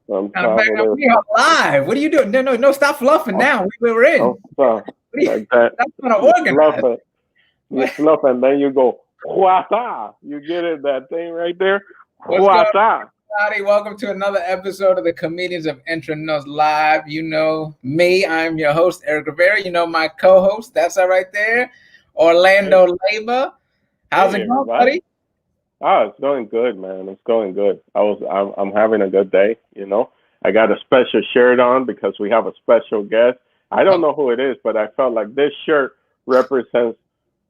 On top of this. We are live. What are you doing? No, stop fluffing now. We're in. Like that. That's not organized. You fluff and then you go, Huata. You get it, that thing right there? What's going Huata. on, everybody? Welcome to another episode of the Comedians of Entre Nos Live. You know me. I'm your host, Erik Rivera. You know my co-host. That's that right there. Orlando Leyba. How's it going, buddy? Oh, it's going good, man. It's going good. I'm having a good day, you know. I got a special shirt on because we have a special guest. I don't know who it is, but I felt like this shirt represents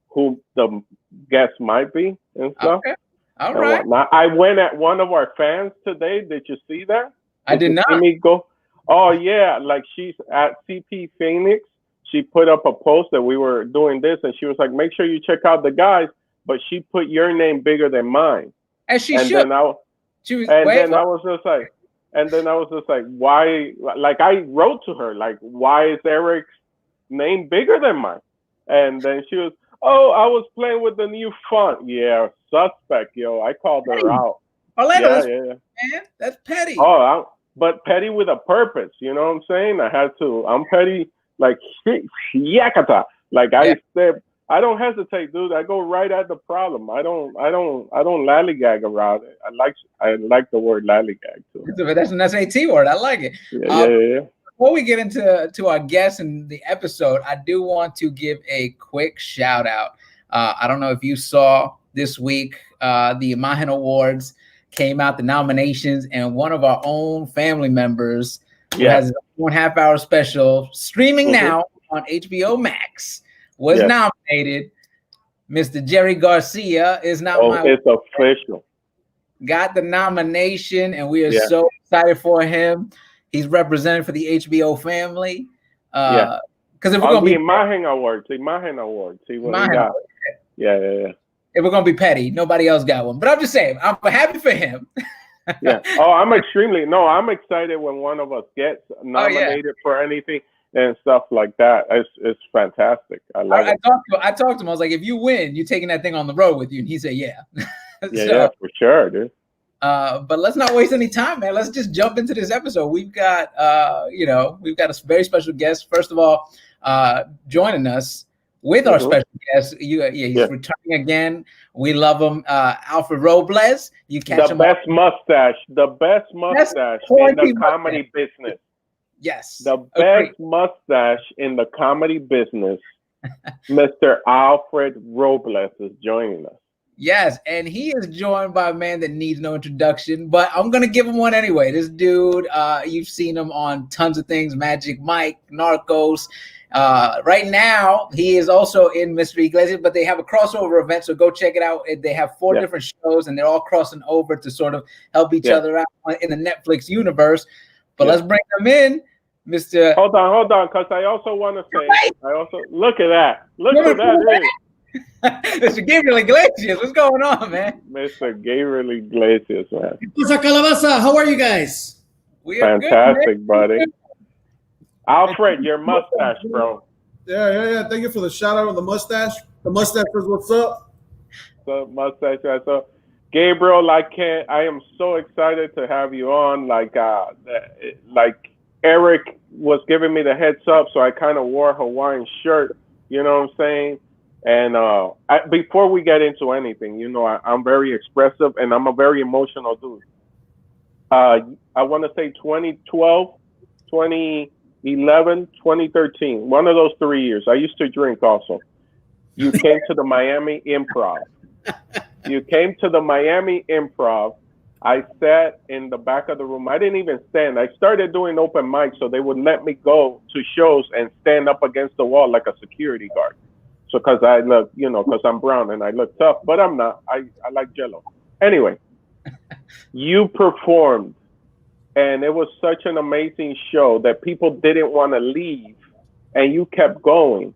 who the guest might be and stuff. Okay. All right. Now, I went at one of our fans today. Did you see that? I did not. See me go? Oh, yeah. Like she's at CP Phoenix. She put up a post that we were doing this, and she was like, make sure you check out the guys. But she put your name bigger than mine. And she should. Then I was just like, why? Like, I wrote to her, like, why is Erik's name bigger than mine? And then she was, oh, I was playing with the new font. Yeah, suspect, yo. I called her out. Orlando, man, that's petty. Oh, but petty with a purpose. You know what I'm saying? I'm petty, like, yakata. Like, I said. I don't hesitate, dude. I go right at the problem. I don't lollygag around it. I like the word lollygag too. That's an SAT word. I like it. Yeah. Before we get into our guests and the episode, I do want to give a quick shout out. I don't know if you saw this week, the Imagen Awards came out, the nominations, and one of our own family members who has a 1.5 hour special streaming now on HBO Max. Was nominated. Mr. Jerry Garcia is not it's official. Got the nomination, and we are so excited for him. He's represented for the HBO family. Because if we're going to be Imagen Awards, he got. Yeah. If we're going to be petty, nobody else got one. But I'm just saying, I'm happy for him. Yeah. Oh, I'm excited when one of us gets nominated for anything. And stuff like that. It's fantastic. I talked to him. I was like, if you win, you taking that thing on the road with you? And he said, yeah. Yeah, for sure, dude. But let's not waste any time, man. Let's just jump into this episode. We've got a very special guest. First of all, joining us with our special guest. He's returning again. We love him. Alfred Robles. You catch him. The best mustache in the comedy business. Yes. The best mustache in the comedy business, Mr. Alfred Robles is joining us. Yes, and he is joined by a man that needs no introduction, but I'm going to give him one anyway. This dude, you've seen him on tons of things, Magic Mike, Narcos. Right now, he is also in Mr. Iglesias, but they have a crossover event, so go check it out. They have 4 different shows, and they're all crossing over to sort of help each other out in the Netflix universe. But let's bring them in. Mr. Hold on, because I also want to say, look at that. Look at that. Mr. Gabriel Iglesias, what's going on, man? Mr. Gabriel Iglesias, man. How are you guys? We are fantastic, good, buddy. Alfred, your mustache, bro. Yeah. Thank you for the shout out of the mustache. The mustache is what's up. The mustache, so Gabriel, I am so excited to have you on. Erik was giving me the heads up, so I kind of wore a Hawaiian shirt, you know what I'm saying? And before we get into anything, you know, I'm very expressive and I'm a very emotional dude. I want to say 2012, 2011, 2013, one of those 3 years. I used to drink also. You came to the Miami Improv. I sat in the back of the room. I didn't even stand. I started doing open mics, so they would let me go to shows and stand up against the wall like a security guard. So because I look, because I'm brown and I look tough, but I'm not. I like Jello. Anyway, you performed, and it was such an amazing show that people didn't want to leave, and you kept going.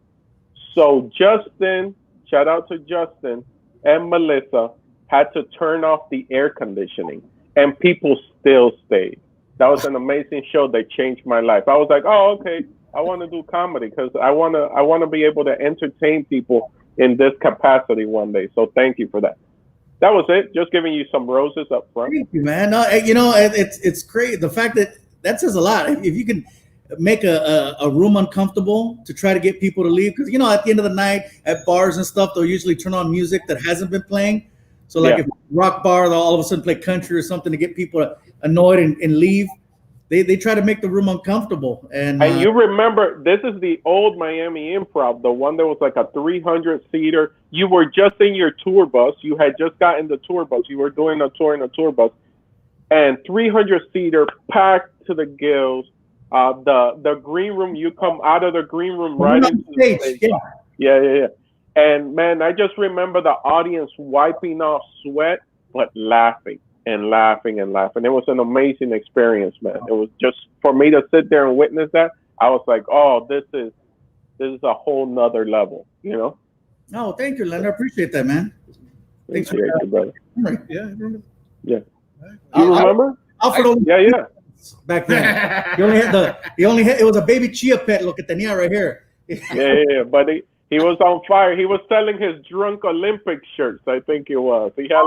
So Justin, shout out to Justin and Melissa, had to turn off the air conditioning, and people still stayed. That was an amazing show that changed my life. I was like, oh, okay, I want to do comedy because I want to be able to entertain people in this capacity one day. So thank you for that. That was it. Just giving you some roses up front. Thank you, man. No, it's great. The fact that says a lot. If you can make a room uncomfortable to try to get people to leave, because at the end of the night at bars and stuff, they'll usually turn on music that hasn't been playing. So like if rock bar, they'll all of a sudden play country or something to get people annoyed and leave. They try to make the room uncomfortable. And you remember, this is the old Miami Improv, the one that was like a 300-seater. You were just in your tour bus. You had just gotten the tour bus. You were doing a tour in a tour bus. And 300-seater, packed to the gills. The green room, you come out of the green room right into the stage. Yeah. And, man, I just remember the audience wiping off sweat, but laughing. And laughing. It was an amazing experience, man. It was just, for me to sit there and witness that, I was like, oh, this is a whole nother level, Oh, thank you, Leonard. I appreciate that, man. Thanks for that, brother. Yeah. You remember? Alfred, yeah. Back then, he only had it was a baby chia pet. Look at the knee right here. yeah, but he was on fire. He was selling his drunk Olympic shirts, I think it was. He had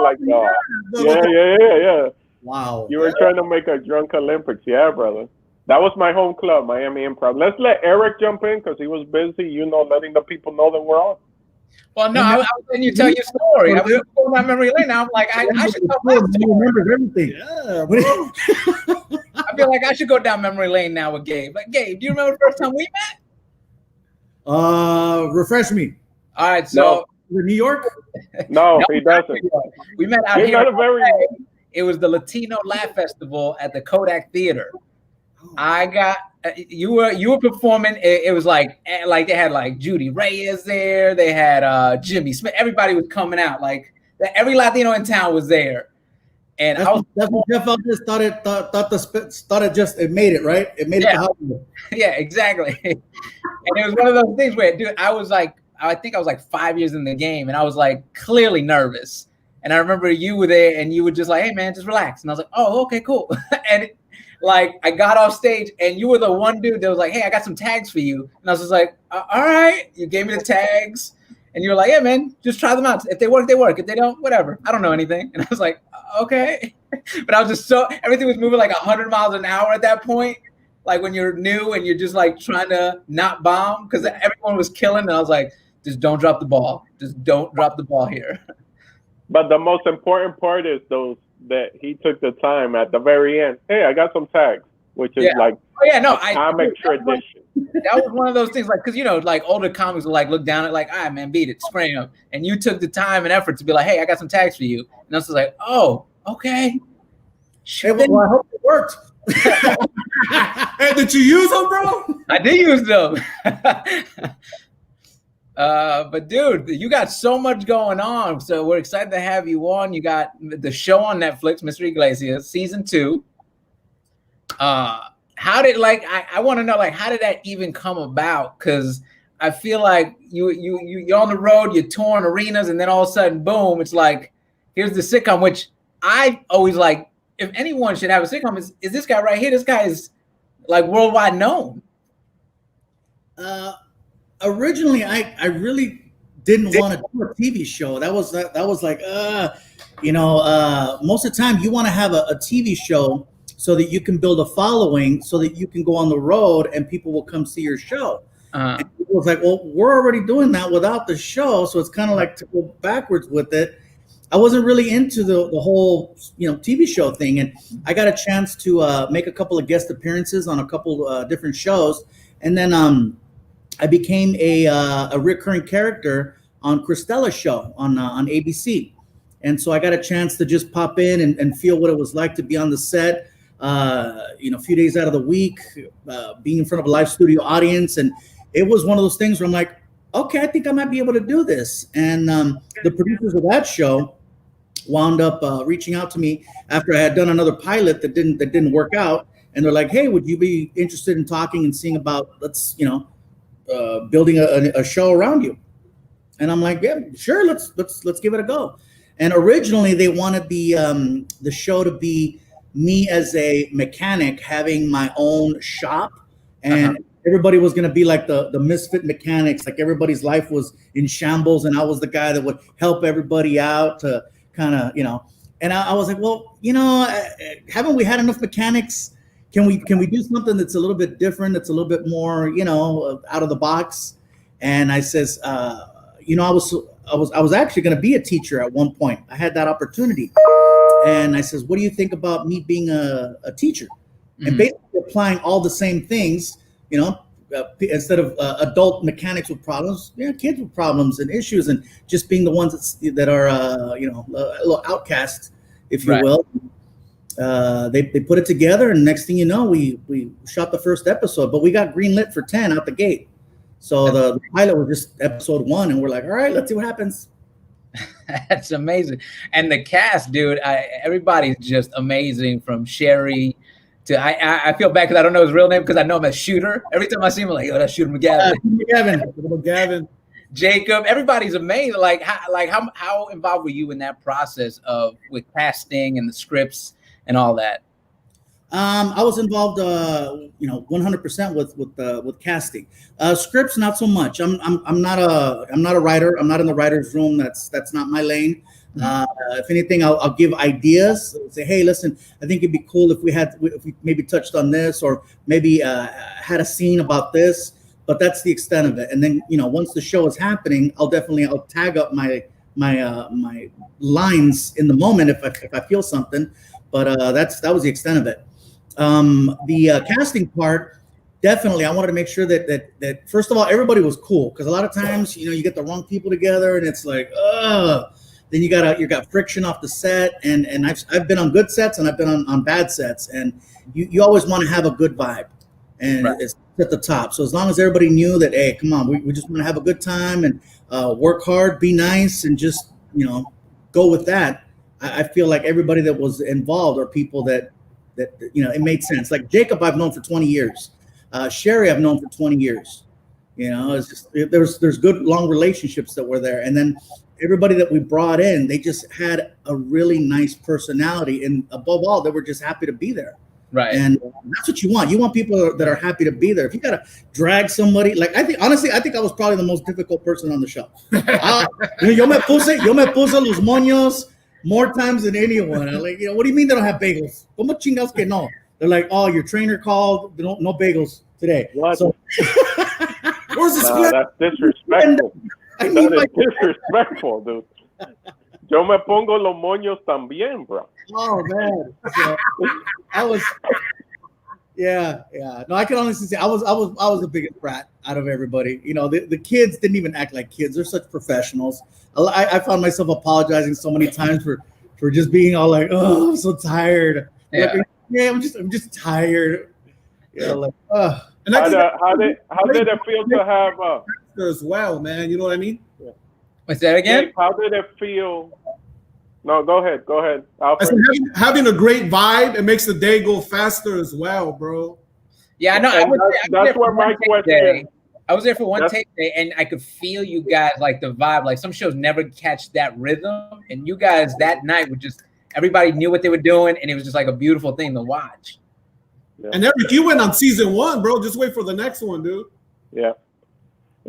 yeah. Wow. You were trying to make a drunk Olympics. Yeah, brother. That was my home club, Miami Improv. Let's let Erik jump in because he was busy, letting the people know that we're on. Well, no, I was letting you tell your story. I was going down memory lane. Now I'm like, I should tell my story. He remembers everything. Yeah, I feel like I should go down memory lane now with Gabe. Like, Gabe, do you remember the first time we met? Refresh me. All right, so New York? No, he doesn't. We met out here. It was the Latino Laugh Festival at the Kodak Theater. I got you were performing. It was like they had like Judy Reyes there. They had Jimmy Smith. Everybody was coming out. Like every Latino in town was there. And that's what Jeff Alfred thought it made it, right? It made it to Hollywood. Yeah, exactly. And it was one of those things where, dude, I think I was like 5 years in the game, and I was like clearly nervous. And I remember you were there, and you were just like, "Hey, man, just relax." And I was like, "Oh, okay, cool." And I got off stage, and you were the one dude that was like, "Hey, I got some tags for you." And I was just like, "All right." You gave me the tags, and you were like, "Yeah, man, just try them out. If they work, they work. If they don't, whatever. I don't know anything." And I was like, "Okay." But I was just everything was moving like 100 miles an hour at that point. Like when you're new and you're just like trying to not bomb because everyone was killing. And I was like, just don't drop the ball. Just don't drop the ball here. But the most important part is that he took the time at the very end. Hey, I got some tags, which is comic tradition. That was one of those things, like, because like older comics will like look down at like, all right, man, beat it, spray him, and you took the time and effort to be like, hey, I got some tags for you, and I was like, oh, okay. Hey, well, I hope it worked. Hey, did you use them, bro? I did use them. But dude, you got so much going on. So we're excited to have you on. You got the show on Netflix, Mr. Iglesias, season 2. How did I want to know how did that even come about? Because I feel like you're on the road, you're touring arenas, and then all of a sudden, boom, it's like here's the sitcom, which I always like. If anyone should have a sitcom, is this guy right here? This guy is like worldwide known. Originally, I really didn't want to do a TV show. That was like, most of the time you want to have a TV show so that you can build a following, so that you can go on the road and people will come see your show. And it was like, well, we're already doing that without the show, so it's kind of like to go backwards with it. I wasn't really into the whole TV show thing, and I got a chance to make a couple of guest appearances on a couple different shows, and then I became a recurring character on Cristella's show on ABC. And so I got a chance to just pop in and feel what it was like to be on the set, a few days out of the week, being in front of a live studio audience. And it was one of those things where I'm like, okay, I think I might be able to do this. And the producers of that show wound up reaching out to me after I had done another pilot that didn't work out. And they're like, hey, would you be interested in talking and seeing about, building a show around you? And I'm like, yeah, sure, let's give it a go. And originally they wanted the show to be me as a mechanic having my own shop, and everybody was going to be like the misfit mechanics, like everybody's life was in shambles, and I was the guy that would help everybody out to kind of, you know. And I was like, well, you know, haven't we had enough mechanics? Can we do something that's a little bit different? That's a little bit more, you know, out of the box? And I says, you know, I was actually going to be a teacher at one point. I had that opportunity, and I says, what do you think about me being a teacher? And basically applying all the same things, you know, instead of adult mechanics with problems, you know, kids with problems and issues, and just being the ones that are, you know, a little outcast, if you will. They put it together, and next thing you know, we shot the first episode, but we got greenlit for 10 out the gate. So the pilot was just episode 1, and we're like, all right, let's see what happens. That's amazing. And the cast, dude, everybody's just amazing, from Sherry to I feel bad because I don't know his real name, because I know him as Shooter. Every time I see him, I'm like, oh, that's Shooter McGavin. Gavin. Jacob, everybody's amazing. Like how involved were you in that process with casting and the scripts and all that? I was involved, you know, 100% with casting. Scripts, not so much. I'm not a writer. I'm not in the writer's room. That's not my lane. If anything, I'll give ideas. Say, hey, listen, I think it'd be cool if we maybe touched on this, or maybe had a scene about this. But that's the extent of it. And then, you know, once the show is happening, I'll tag up my lines in the moment if I feel something. But that was the extent of it. The casting part, definitely, I wanted to make sure that first of all, everybody was cool, because a lot of times, you know, you get the wrong people together, and it's like, then you got friction off the set, and I've been on good sets, and I've been on bad sets, and you always want to have a good vibe, and it's at the top. So as long as everybody knew that, hey, come on, we just want to have a good time and work hard, be nice, and just, you know, go with that. I feel like everybody that was involved are people that you know, it made sense. Like Jacob, I've known for 20 years. Sherry, I've known for 20 years. You know, it's just, there's good long relationships that were there, and then everybody that we brought in, they just had a really nice personality, and above all, they were just happy to be there. Right. And that's what you want. You want people that are happy to be there. If you gotta drag somebody, like I think I was probably the most difficult person on the show. Yo me puse los moños more times than anyone. I'm like, you know, what do you mean they don't have bagels? Como chingados que no? They're like, oh, your trainer called, no bagels today. What? So, where's the split? That's disrespectful. That is disrespectful, dude. Yo me pongo los moños también, bro. Oh man, so, I was, yeah. No, I can honestly say I was the biggest brat out of everybody. You know, the kids didn't even act like kids. They're such professionals. I found myself apologizing so many times for just being all like, oh, I'm so tired. Yeah, like, yeah, I'm just tired. You know, like, And how did it feel to have as well, man? You know what I mean? Yeah. What's that again? Dave, how did it feel? No, go ahead, Alfred. Having a great vibe, it makes the day go faster as well, bro. Yeah, I know. That's what my question is. I was there for one tape day, and I could feel you guys, like the vibe. Like some shows never catch that rhythm, and you guys that night were just, everybody knew what they were doing, and it was just like a beautiful thing to watch. Yeah. And Erik, you went on season 1, bro. Just wait for the next one, dude. Yeah.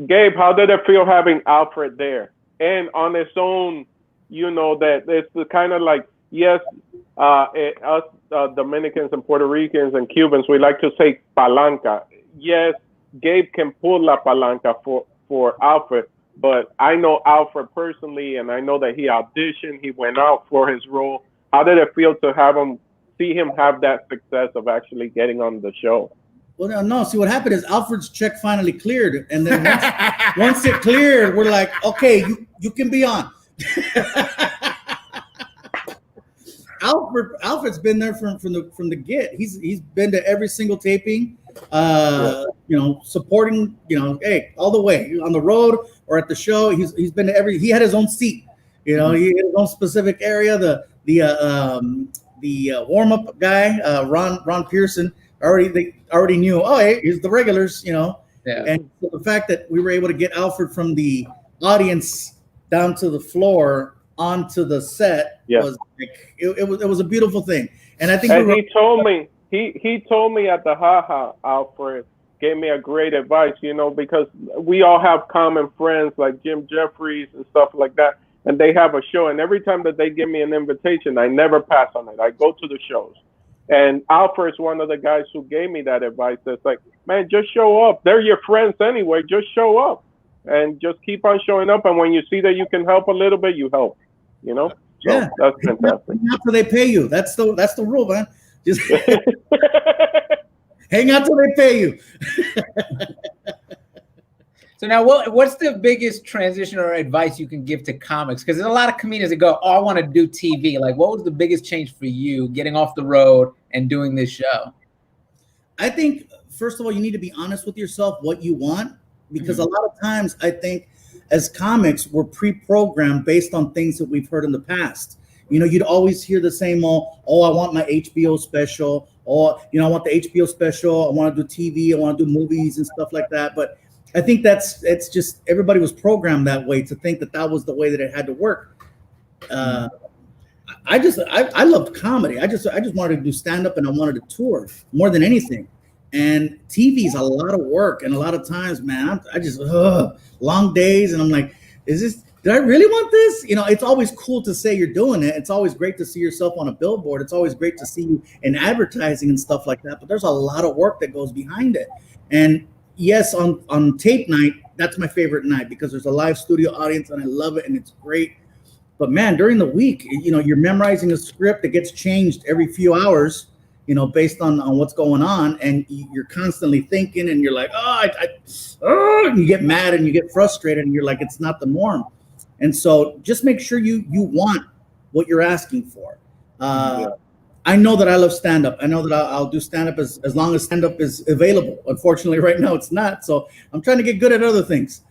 Gabe, how did it feel having Alfred there? And on its own, you know, that it's kind of like, yes, us Dominicans and Puerto Ricans and Cubans, we like to say palanca. Yes, Gabe can pull la palanca for Alfred, but I know Alfred personally, and I know that he auditioned, he went out for his role. How did it feel to see him have that success of actually getting on the show? Well, no. See, what happened is Alfred's check finally cleared, and then once it cleared, we're like, okay, you can be on. Alfred's been there from the get. He's been to every single taping, you know, supporting, you know, hey, all the way on the road or at the show. He's been to he had his own seat, you know, he had his own specific area. The warm-up guy, Ron Pearson, they already knew, oh, hey, here's the regulars, you know. Yeah. And so the fact that we were able to get Alfred from the audience down to the floor onto the set was like, it was a beautiful thing. And I think he told me at the haha, Alfred gave me a great advice, you know, because we all have common friends like Jim Jeffries and stuff like that. and they have a show. And every time that they give me an invitation, I never pass on it. I go to the shows. And Alfred is one of the guys who gave me that advice. That's like, man, just show up. They're your friends anyway. Just show up and just keep on showing up. And when you see that you can help a little bit, you help. You know? So yeah, that's fantastic. Hang out till they pay you. That's the rule, man. Just hang out till they pay you. So now, what's the biggest transition or advice you can give to comics? Because there's a lot of comedians that go, "Oh, I want to do TV." Like, what was the biggest change for you getting off the road and doing this show? I think, first of all, you need to be honest with yourself what you want, because a lot of times I think as comics, we're pre-programmed based on things that we've heard in the past. You know, you'd always hear the same, oh, I want my HBO special, or, you know, I want the HBO special, I want to do TV, I want to do movies and stuff like that. But I think it's just everybody was programmed that way to think that was the way that it had to work. I loved comedy. I just wanted to do stand-up, and I wanted to tour more than anything. And TV is a lot of work, and a lot of times, man, I just long days, and I'm like, did I really want this? You know, it's always cool to say you're doing it. It's always great to see yourself on a billboard. It's always great to see you in advertising and stuff like that. But there's a lot of work that goes behind it. And yes, on tape night, that's my favorite night because there's a live studio audience and I love it and it's great. But man, during the week, you know, you're memorizing a script that gets changed every few hours, you know, based on what's going on, and you're constantly thinking, and you're like, and you get mad and you get frustrated, and you're like, it's not the norm. And so just make sure you want what you're asking for. I know that I love stand-up. I know that I'll do stand-up as long as stand-up is available. Unfortunately, right now it's not. So I'm trying to get good at other things.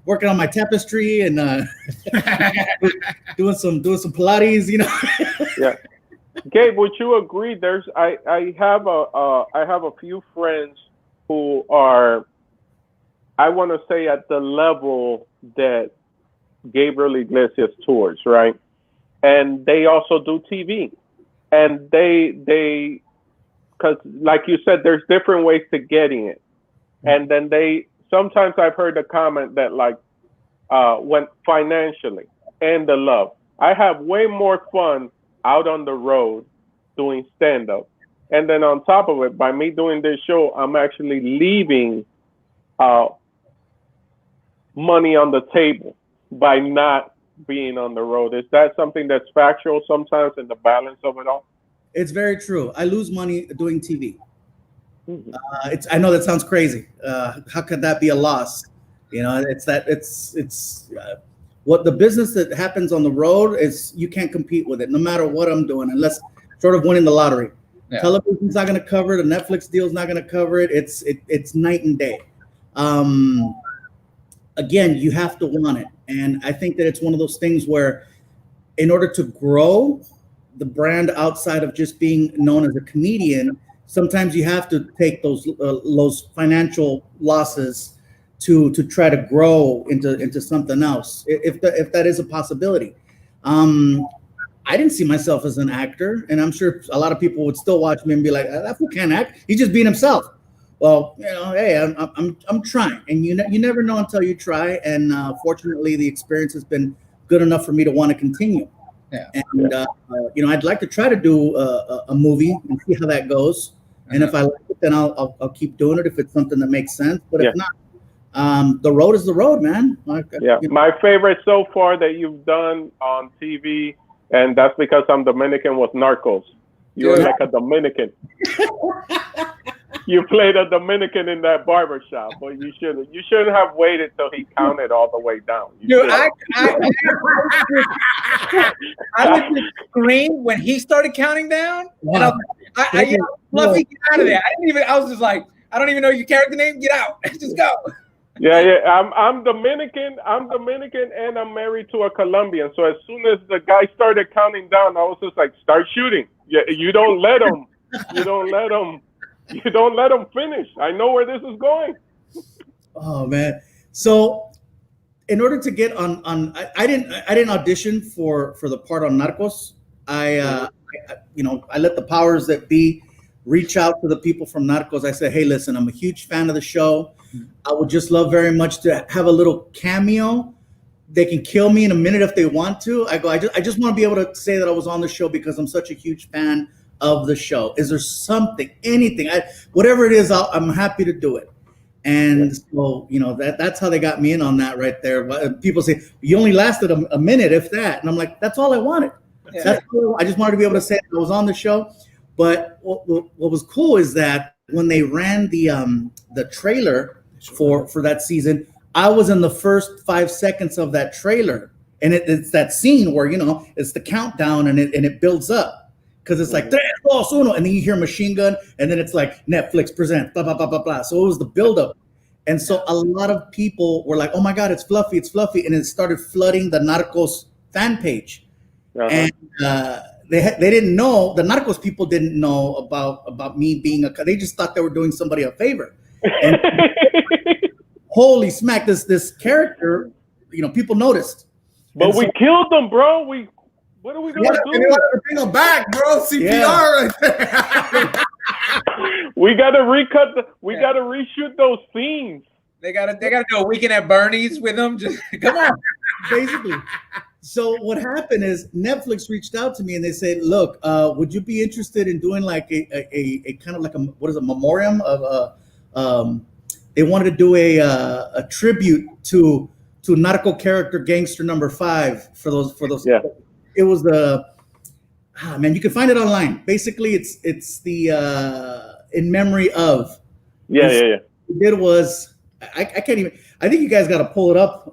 Working on my tapestry and doing some Pilates, you know. Yeah. Gabe, would you agree? I have a few friends who are, I want to say, at the level that Gabriel Iglesias tours, right? And they also do TV. And they, because like you said, there's different ways to getting it. And then sometimes I've heard a comment that like, when financially and the love, I have way more fun out on the road doing stand-up. And then on top of it, by me doing this show, I'm actually leaving money on the table by not being on the road. Is that something that's factual sometimes in the balance of it all? It's very true. I lose money doing TV. I know that sounds crazy. How could that be a loss? You know, it's what the business that happens on the road is. You can't compete with it, no matter what I'm doing, unless sort of winning the lottery. Yeah. Television's not going to cover it. A Netflix deal's not going to cover it. It's night and day. Again, you have to want it, and I think that it's one of those things where, in order to grow the brand outside of just being known as a comedian, sometimes you have to take those financial losses to try to grow into something else, if that is a possibility. I didn't see myself as an actor, and I'm sure a lot of people would still watch me and be like, "That fool can't act. He's just being himself." Well, you know, hey, I'm trying, and you never know until you try. And fortunately, the experience has been good enough for me to want to continue. Yeah. And you know, I'd like to try to do a movie and see how that goes. And if I like it, then I'll keep doing it if it's something that makes sense. But if not, the road is the road, man. You know. My favorite so far that you've done on TV, and that's because I'm Dominican, was Narcos. You're like a Dominican. You played a Dominican in that barbershop, but you shouldn't have waited till he counted all the way down. Dude, I was just scream when he started counting down. Wow. And Fluffy, get out of there. I was just like, I don't even know your character name. Get out. Just go. Yeah. I'm Dominican, and I'm married to a Colombian. So as soon as the guy started counting down, I was just like, start shooting. You don't let him. You don't let him finish. I know where this is going. Oh man. So in order to get on I didn't audition for the part on Narcos. I let the powers that be reach out to the people from Narcos. I said, hey, listen, I'm a huge fan of the show. I would just love very much to have a little cameo, they can kill me in a minute if they want to. I just want to be able to say that I was on the show because I'm such a huge fan of the show. Is there something, anything, whatever it is, I'm happy to do it. And so, that's how they got me in on that right there. People say, you only lasted a minute, if that. And I'm like, that's all I wanted. Yeah. That's cool. I just wanted to be able to say I was on the show. But what was cool is that when they ran the trailer for that season, I was in the first 5 seconds of that trailer. And it's that scene where, it's the countdown and it builds up. Because it's like, 3, 2, 1, and then you hear machine gun, and then it's like Netflix presents, blah, blah, blah, blah, blah. So it was the buildup. And so a lot of people were like, oh my God, it's fluffy. And it started flooding the Narcos fan page. Uh-huh. And they didn't know, the Narcos people didn't know about me being they just thought they were doing somebody a favor. And holy smack, this character, people noticed. But we killed them, bro. What are we gonna do? They wanted to bring him back, bro. CPR right there. We gotta gotta reshoot those scenes. They gotta do a weekend at Bernie's with them. Just come on. Basically. So what happened is Netflix reached out to me and they said, look, would you be interested in doing like a kind of like a memoriam of they wanted to do a tribute to narco character gangster number 5 for those. Yeah. It was you can find it online. Basically, it's the in memory of. Yeah. What it did was I can't even. I think you guys got to pull it up.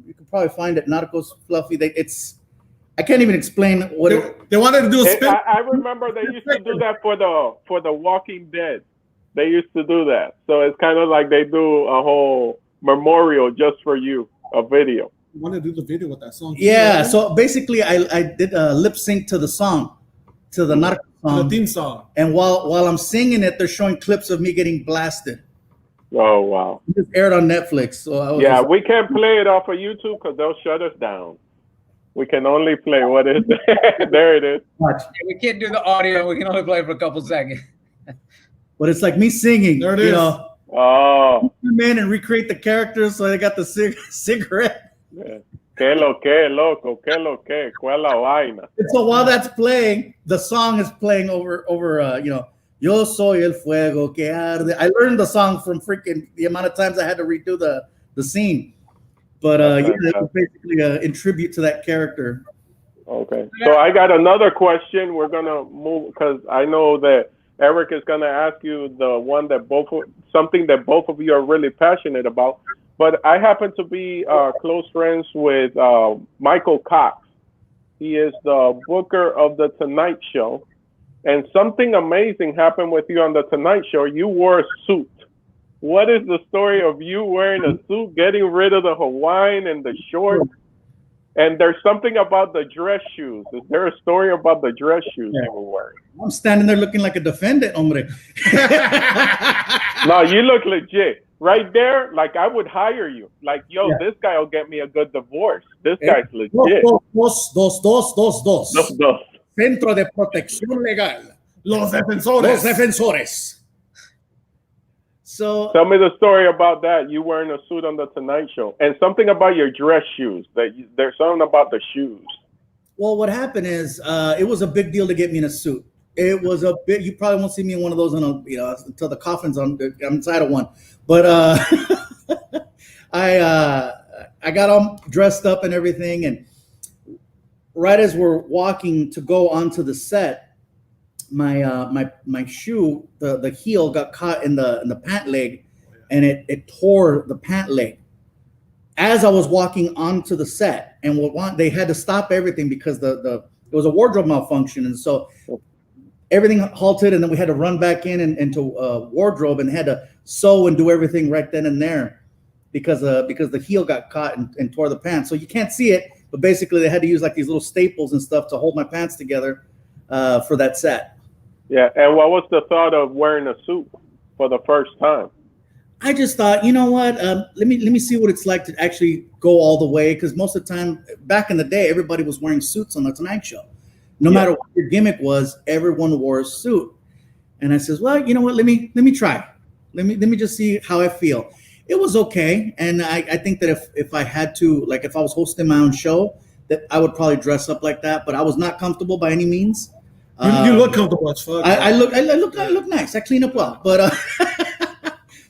You can probably find it. Narcos Fluffy. I can't even explain what they wanted to do. I remember they used to do that for the Walking Dead. They used to do that. So it's kind of like they do a whole memorial just for you, a video. Want to do the video with that song? Yeah, so basically I did a lip sync to the song, to the Narco song, the theme song. And while I'm singing it, they're showing clips of me getting blasted. Oh wow! It just aired on Netflix. So we can't play it off of YouTube because they'll shut us down. We can only play what is there. There it is. We can't do the audio. We can only play it for a couple seconds. But it's like me singing. There it is. Oh. Come in and recreate the characters. So they got the cigarette. Yeah. Que lo que, loco, que lo que, cuál la vaina. And so while that's playing, the song is playing over Yo soy el fuego que arde. I learned the song from freaking the amount of times I had to redo the scene. But it was basically in tribute to that character. Okay. So I got another question. We're gonna move because I know that Erik is gonna ask you the one that something that both of you are really passionate about. But I happen to be close friends with Michael Cox. He is the booker of The Tonight Show. And something amazing happened with you on The Tonight Show. You wore a suit. What is the story of you wearing a suit, getting rid of the Hawaiian and the shorts? And there's something about the dress shoes. Is there a story about the dress shoes you were wearing? I'm standing there looking like a defendant, hombre. No, you look legit. Right there, like I would hire you. Like, this guy will get me a good divorce. This guy's legit. Dos. Centro de Protección Legal. Los defensores. So tell me the story about that. You wearing a suit on The Tonight Show, and something about your dress shoes. There's something about the shoes. Well, what happened is it was a big deal to get me in a suit. It was a bit. You probably won't see me in one of those until the coffin's on. I'm inside of one. But I got all dressed up and everything, and right as we're walking to go onto the set, my shoe, the heel got caught in the pant leg, and it tore the pant leg. As I was walking onto the set, and they had to stop everything because it was a wardrobe malfunction, and so everything halted, and then we had to run back into wardrobe and had to sew and do everything right then and there because the heel got caught and tore the pants. So you can't see it, but basically they had to use like these little staples and stuff to hold my pants together for that set. Yeah, and what was the thought of wearing a suit for the first time? I just thought, you know what? Let me see what it's like to actually go all the way, because most of the time back in the day, everybody was wearing suits on the Tonight Show. No matter what your gimmick was, everyone wore a suit. And I says, well, you know what? Let me try. Let me just see how I feel. It was okay, and I think that if I had to, like, if I was hosting my own show, that I would probably dress up like that. But I was not comfortable by any means. You look comfortable as fuck. I look nice. I clean up well, but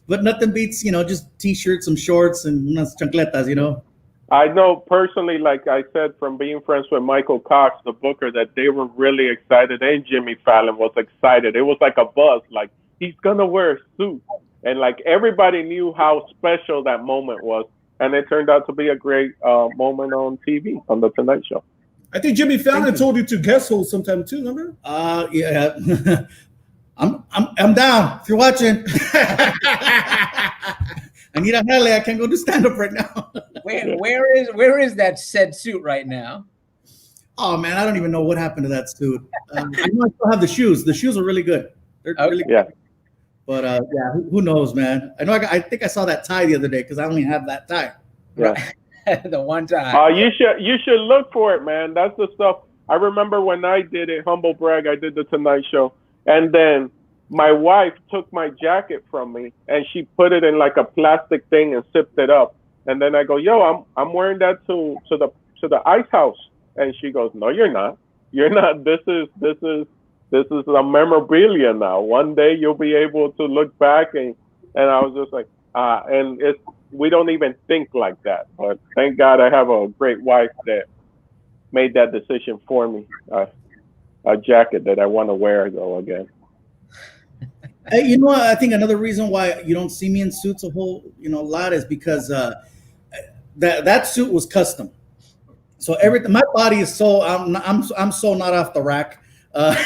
but nothing beats just t-shirts, some shorts, and unas chancletas. I know personally, like I said, from being friends with Michael Cox, the booker, that they were really excited, and Jimmy Fallon was excited. It was like a buzz, like he's gonna wear a suit, and like everybody knew how special that moment was, and it turned out to be a great moment on TV on the Tonight Show. I think Jimmy Fallon told you to guest host sometime too. Remember? Yeah. I'm down. If you're watching. I need a heli. I can't go do stand up right now. Where is that said suit right now? Oh man, I don't even know what happened to that suit. I know I still have the shoes. The shoes are really good. They're really good. Yeah. But yeah, who knows, man? I know. I think I saw that tie the other day because I only have that tie. Yeah. The one time. You should look for it, man. That's the stuff. I remember when I did it, humble brag, I did the Tonight Show, and then my wife took my jacket from me and she put it in like a plastic thing and zipped it up. And then I go, yo, I'm wearing that to the ice house. And she goes, no, you're not. You're not. This is a memorabilia now. One day you'll be able to look back and I was just like, and we don't even think like that. But thank God I have a great wife that made that decision for me. A jacket that I want to wear though again. Hey, I think another reason why you don't see me in suits a whole lot is because that suit was custom. So everything, my body is so I'm so not off the rack. I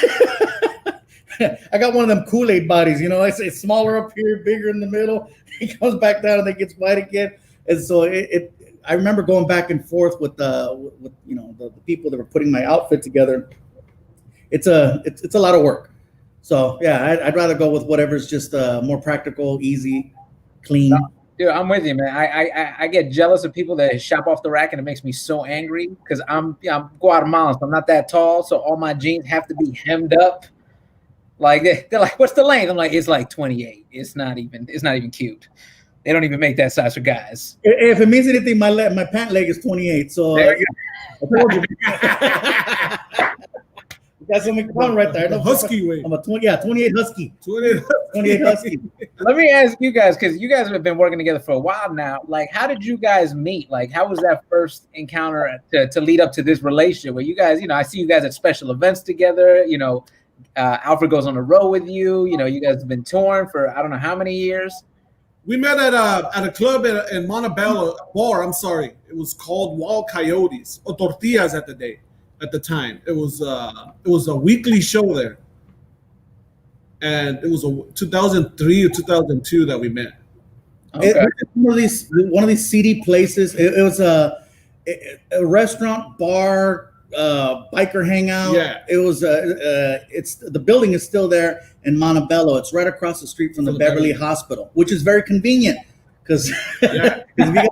got one of them Kool-Aid bodies, it's smaller up here, bigger in the middle. It comes back down and then gets wide again. And so I remember going back and forth with the people that were putting my outfit together. It's a lot of work. So yeah, I'd rather go with whatever's just more practical, easy, clean. Dude, I'm with you, man. I get jealous of people that shop off the rack, and it makes me so angry because I'm Guatemalan, so I'm not that tall, so all my jeans have to be hemmed up. Like they're like, "What's the length?" I'm like, "It's like 28. It's not even cute. They don't even make that size for guys." If it means anything, my pant leg is 28. So I told you. That's something fun right there. Husky weight. I'm a 28 Husky. 28 Husky. Let me ask you guys, because you guys have been working together for a while now. Like, how did you guys meet? Like, how was that first encounter to lead up to this relationship where you guys, I see you guys at special events together. Alfred goes on the road with you. You guys have been touring for I don't know how many years. We met at a club in Montebello, a bar. I'm sorry, it was called Wild Coyotes or Tortillas at the time. It was a weekly show there, and it was 2003 or 2002 that we met. Okay. One of these seedy places. It was a restaurant, bar, biker hangout. Yeah. It was the building is still there in Montebello. It's right across the street from the Beverly Hospital, which is very convenient because if you got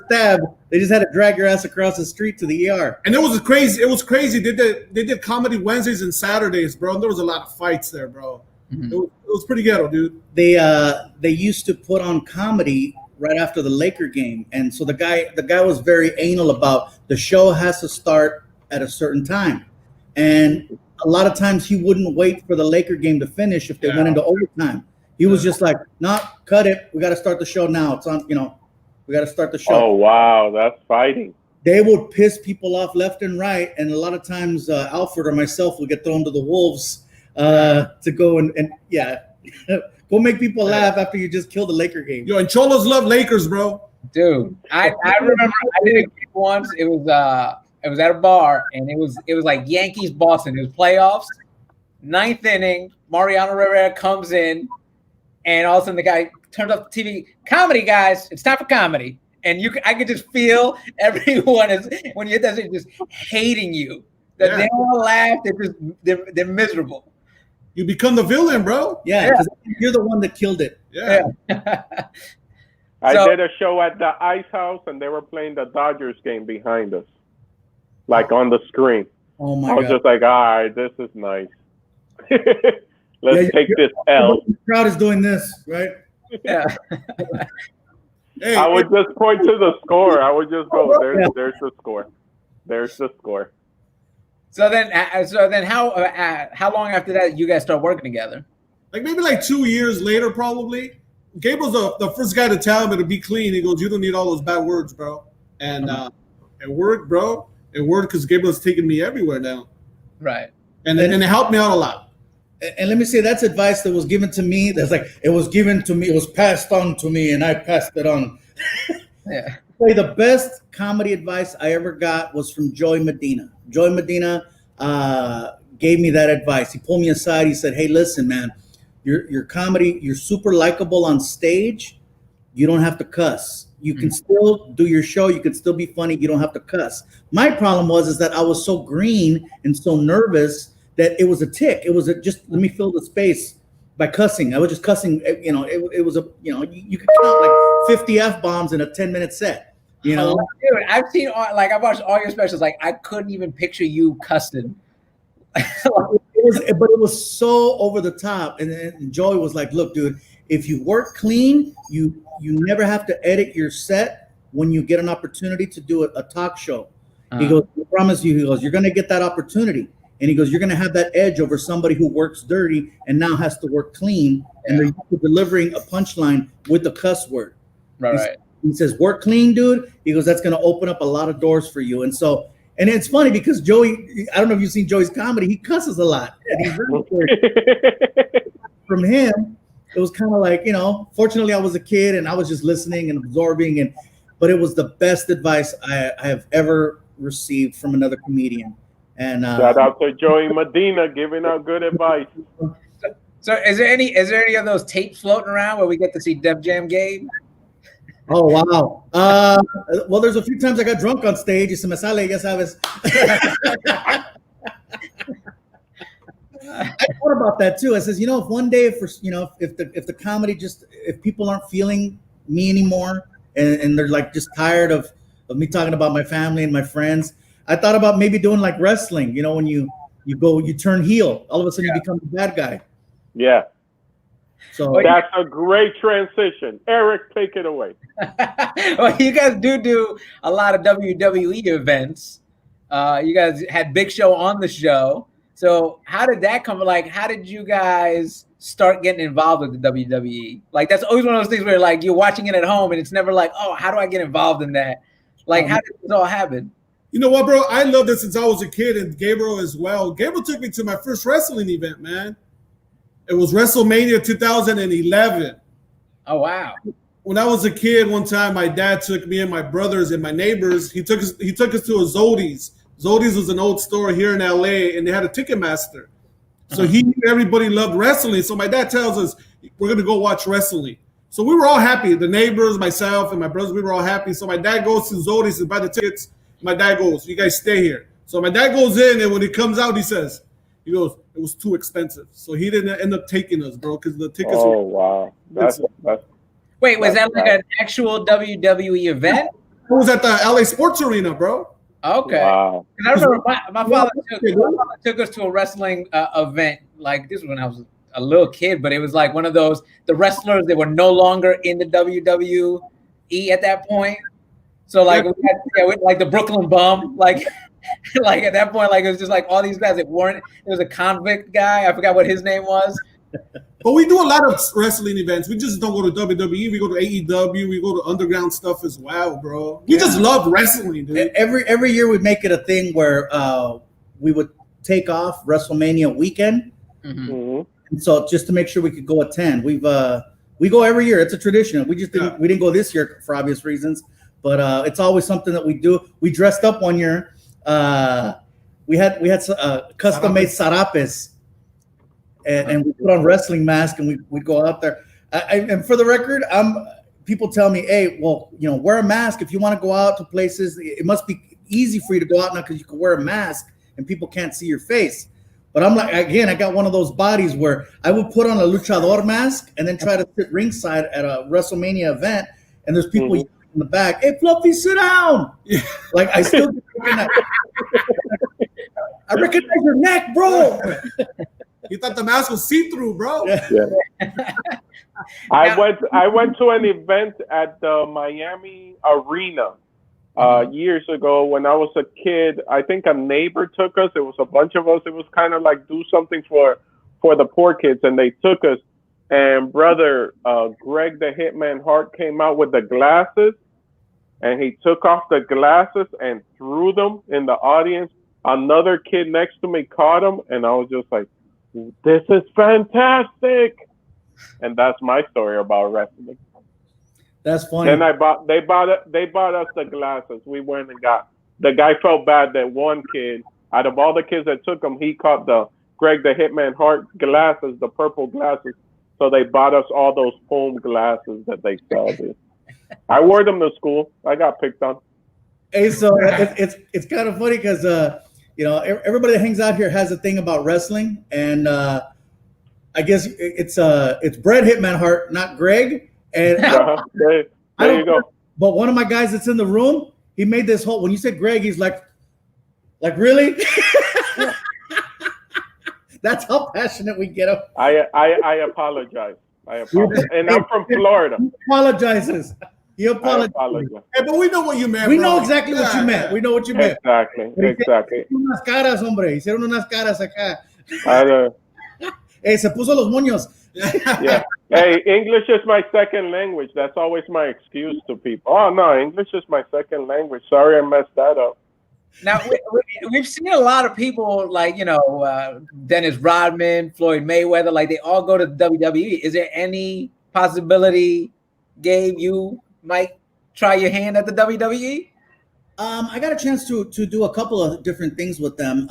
stabbed, they just had to drag your ass across the street to the ER. And it was crazy. They did comedy Wednesdays and Saturdays, bro. And there was a lot of fights there, bro. Mm-hmm. It was pretty ghetto, dude. They used to put on comedy right after the Laker game, and so the guy was very anal about the show has to start at a certain time, and a lot of times he wouldn't wait for the Laker game to finish if they went into overtime. He was just like, "No, cut it. We got to start the show now. It's on. We got to start the show." Oh wow, that's fighting. They would piss people off left and right, and a lot of times Alfred or myself would get thrown to the wolves to go and go make people laugh after you just killed the Laker game. Yo, and Cholos love Lakers, bro. Dude, I remember I did a gig once. It was at a bar, and it was like Yankees Boston. It was playoffs, 9th inning. Mariano Rivera comes in, and all of a sudden the guy turns off the TV. Comedy, guys, it's time for comedy. And I could just feel everyone is when you hit that, just hating you. That they all laugh. They're miserable. You become the villain, bro. Yeah, because you're the one that killed it. Yeah. I did a show at the Ice House, and they were playing the Dodgers game behind us, like on the screen. Oh my God! I was just like, all right, this is nice. Let's take this L. The crowd is doing this, right? Yeah. Hey, I would just point to the score. I would just go, there's the score. There's the score. So then how long after that you guys start working together? like maybe like 2 years later, probably. Gabriel's the first guy to tell me to be clean. He goes, "You don't need all those bad words, bro." And it worked, bro. It worked because Gabriel's taking me everywhere now. Right. And it helped me out a lot. And let me say, that's advice that was given to me. That's like, it was given to me, it was passed on to me, and I passed it on. Yeah. The best comedy advice I ever got was from Joey Medina. Joey Medina gave me that advice. He pulled me aside. He said, "Hey, listen, man, your comedy, you're super likable on stage. You don't have to cuss. You can still do your show. You can still be funny. You don't have to cuss." My problem is that I was so green and so nervous that it was a tick. It was just let me fill the space by cussing. I was just cussing. You know, it was a, you know, you could count like 50 F-bombs in a 10-minute set. You know, dude, I've seen I've watched all your specials. Like, I couldn't even picture you cussing. But it was so over the top. And then Joey was like, "Look, dude, if you work clean, you never have to edit your set when you get an opportunity to do a talk show." He goes, "I promise you," he goes, "you're going to get that opportunity." And he goes, "You're going to have that edge over somebody who works dirty and now has to work clean." And they're delivering a punchline with a cuss word. Right. He says, "Work clean, dude." He goes, "That's going to open up a lot of doors for you." And so, and it's funny because Joey, I don't know if you've seen Joey's comedy, he cusses a lot. And he's from him, it was kind of like, you know, fortunately I was a kid and I was just listening and absorbing, but it was the best advice I have ever received from another comedian. And shout out to Joey Medina giving out good advice. So is there any of those tapes floating around where we get to see Def Jam Gabe? Oh, wow. Well, there's a few times I got drunk on stage. Y se me sale, ya sabes. I thought about that too. I says, you know, if one day, if the comedy if people aren't feeling me anymore and they're like just tired of me talking about my family and my friends, I thought about maybe doing like wrestling. You know, when you turn heel, all of a sudden you become the bad guy. Yeah. So that's a great transition. Erik, take it away. Well, you guys do a lot of WWE events. You guys had Big Show on the show. So how did that come? Like, how did you guys start getting involved with the WWE? Like, that's always one of those things where like you're watching it at home and it's never like, oh, how do I get involved in that? Like, how did this all happen? You know what, bro? I loved it since I was a kid, and Gabriel as well. Gabriel took me to my first wrestling event, man. It was WrestleMania 2011. Oh, wow. When I was a kid, one time my dad took me and my brothers and my neighbors. He took us to a Zodi's. Zodi's was an old store here in LA, and they had a Ticketmaster. So he knew everybody loved wrestling. So my dad tells us, we're going to go watch wrestling. So we were all happy. The neighbors, myself, and my brothers, we were all happy. So my dad goes to Zodi's to buy the tickets. My dad goes, "You guys stay here." So my dad goes in, and when he comes out, he goes, "It was too expensive." So he didn't end up taking us, bro, because the tickets were... wow. Wait, was that like an actual WWE event? It was at the LA Sports Arena, bro. Okay. Wow. And I remember my father took us to a wrestling event. Like, this was when I was a little kid, but it was like one of those, the wrestlers that were no longer in the WWE at that point. So like, we had like the Brooklyn Bum, like at that point, like it was just like all these guys that weren't. There was a convict guy. I forgot what his name was. But we do a lot of wrestling events. We just don't go to WWE. We go to AEW. We go to underground stuff as well, bro. We just love wrestling, dude. Every year we make it a thing where we would take off WrestleMania weekend, and so just to make sure we could go attend. We go every year. It's a tradition. We just didn't go this year for obvious reasons, but it's always something that we do. We dressed up one year. We had custom made sarapes. And we put on wrestling masks and we'd go out there. And for the record, people tell me, "Hey, well, you know, wear a mask if you want to go out to places. It must be easy for you to go out now because you can wear a mask and people can't see your face." But I'm like, again, I got one of those bodies where I would put on a luchador mask and then try to sit ringside at a WrestleMania event, and there's people in the back, "Hey, Fluffy, sit down." Like I still I recognize your neck, bro. He thought the mask was see-through, bro. Yeah. I went to an event at the Miami Arena years ago when I was a kid. I think a neighbor took us. It was a bunch of us. It was kind of like do something for the poor kids, and they took us. And brother Greg the Hitman Hart came out with the glasses, and he took off the glasses and threw them in the audience. Another kid next to me caught them, and I was just like, "This is fantastic!" And that's my story about wrestling. That's funny. Then they bought us the glasses. We went and got. The guy felt bad that one kid, out of all the kids that took them, he caught the Greg the Hitman Hart glasses, the purple glasses. So they bought us all those foam glasses that they sell. Dude. I wore them to school. I got picked on. Hey, so it's kind of funny because everybody that hangs out here has a thing about wrestling, and I guess it's Brett Hitman Hart, not Greg. And there you go. But one of my guys that's in the room, he made this whole. When you said Greg, he's like really? That's how passionate we get him. I apologize. And I'm from Florida. He apologizes. He apologizes. Hey, but we know what you meant. We know exactly what you meant. We know what you meant. Exactly. Unas caras, hombre. Hicieron unas caras acá. Se puso los moños. Yeah. Hey, English is my second language. That's always my excuse to people. Oh, no, English is my second language. Sorry I messed that up. Now, we've seen a lot of people like, Dennis Rodman, Floyd Mayweather, like they all go to the WWE. Is there any possibility, Gabe, you might try your hand at the WWE? I got a chance to do a couple of different things with them.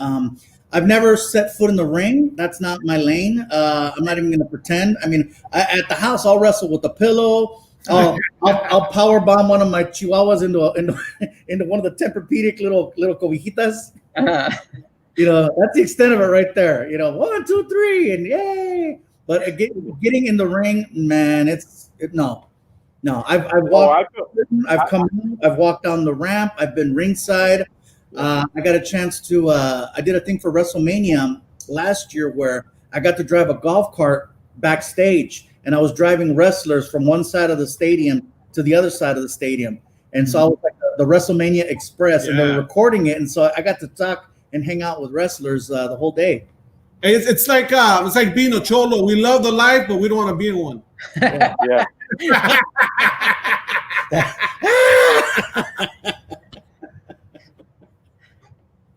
I've never set foot in the ring. That's not my lane. I'm not even going to pretend. I mean, at the house, I'll wrestle with a pillow. I'll power bomb one of my chihuahuas into one of the Tempur-Pedic little cobijitas. Uh-huh. That's the extent of it right there. 1, 2, 3, and yay! But getting in the ring, man, no. I've walked. I've walked down the ramp. I've been ringside. I got a chance to. I did a thing for WrestleMania last year where I got to drive a golf cart backstage. And I was driving wrestlers from one side of the stadium to the other side of the stadium. And so I was like the WrestleMania Express, and they were recording it. And so I got to talk and hang out with wrestlers the whole day. It's like being a cholo. We love the life, but we don't want to be in one. Yeah.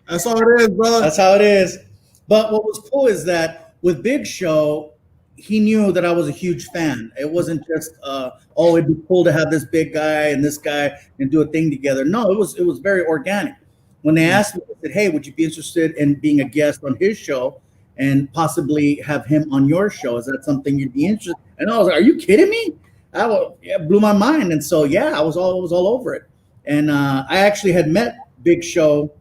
That's all it is, brother. That's how it is. But what was cool is that with Big Show, he knew that I was a huge fan. It wasn't just, it'd be cool to have this big guy and this guy and do a thing together. No, it was very organic. When they asked me, they said, "Hey, would you be interested in being a guest on his show and possibly have him on your show? Is that something you'd be interested?" And I was like, "Are you kidding me?" It blew my mind. And so, I was all over it. And I actually had met Big Show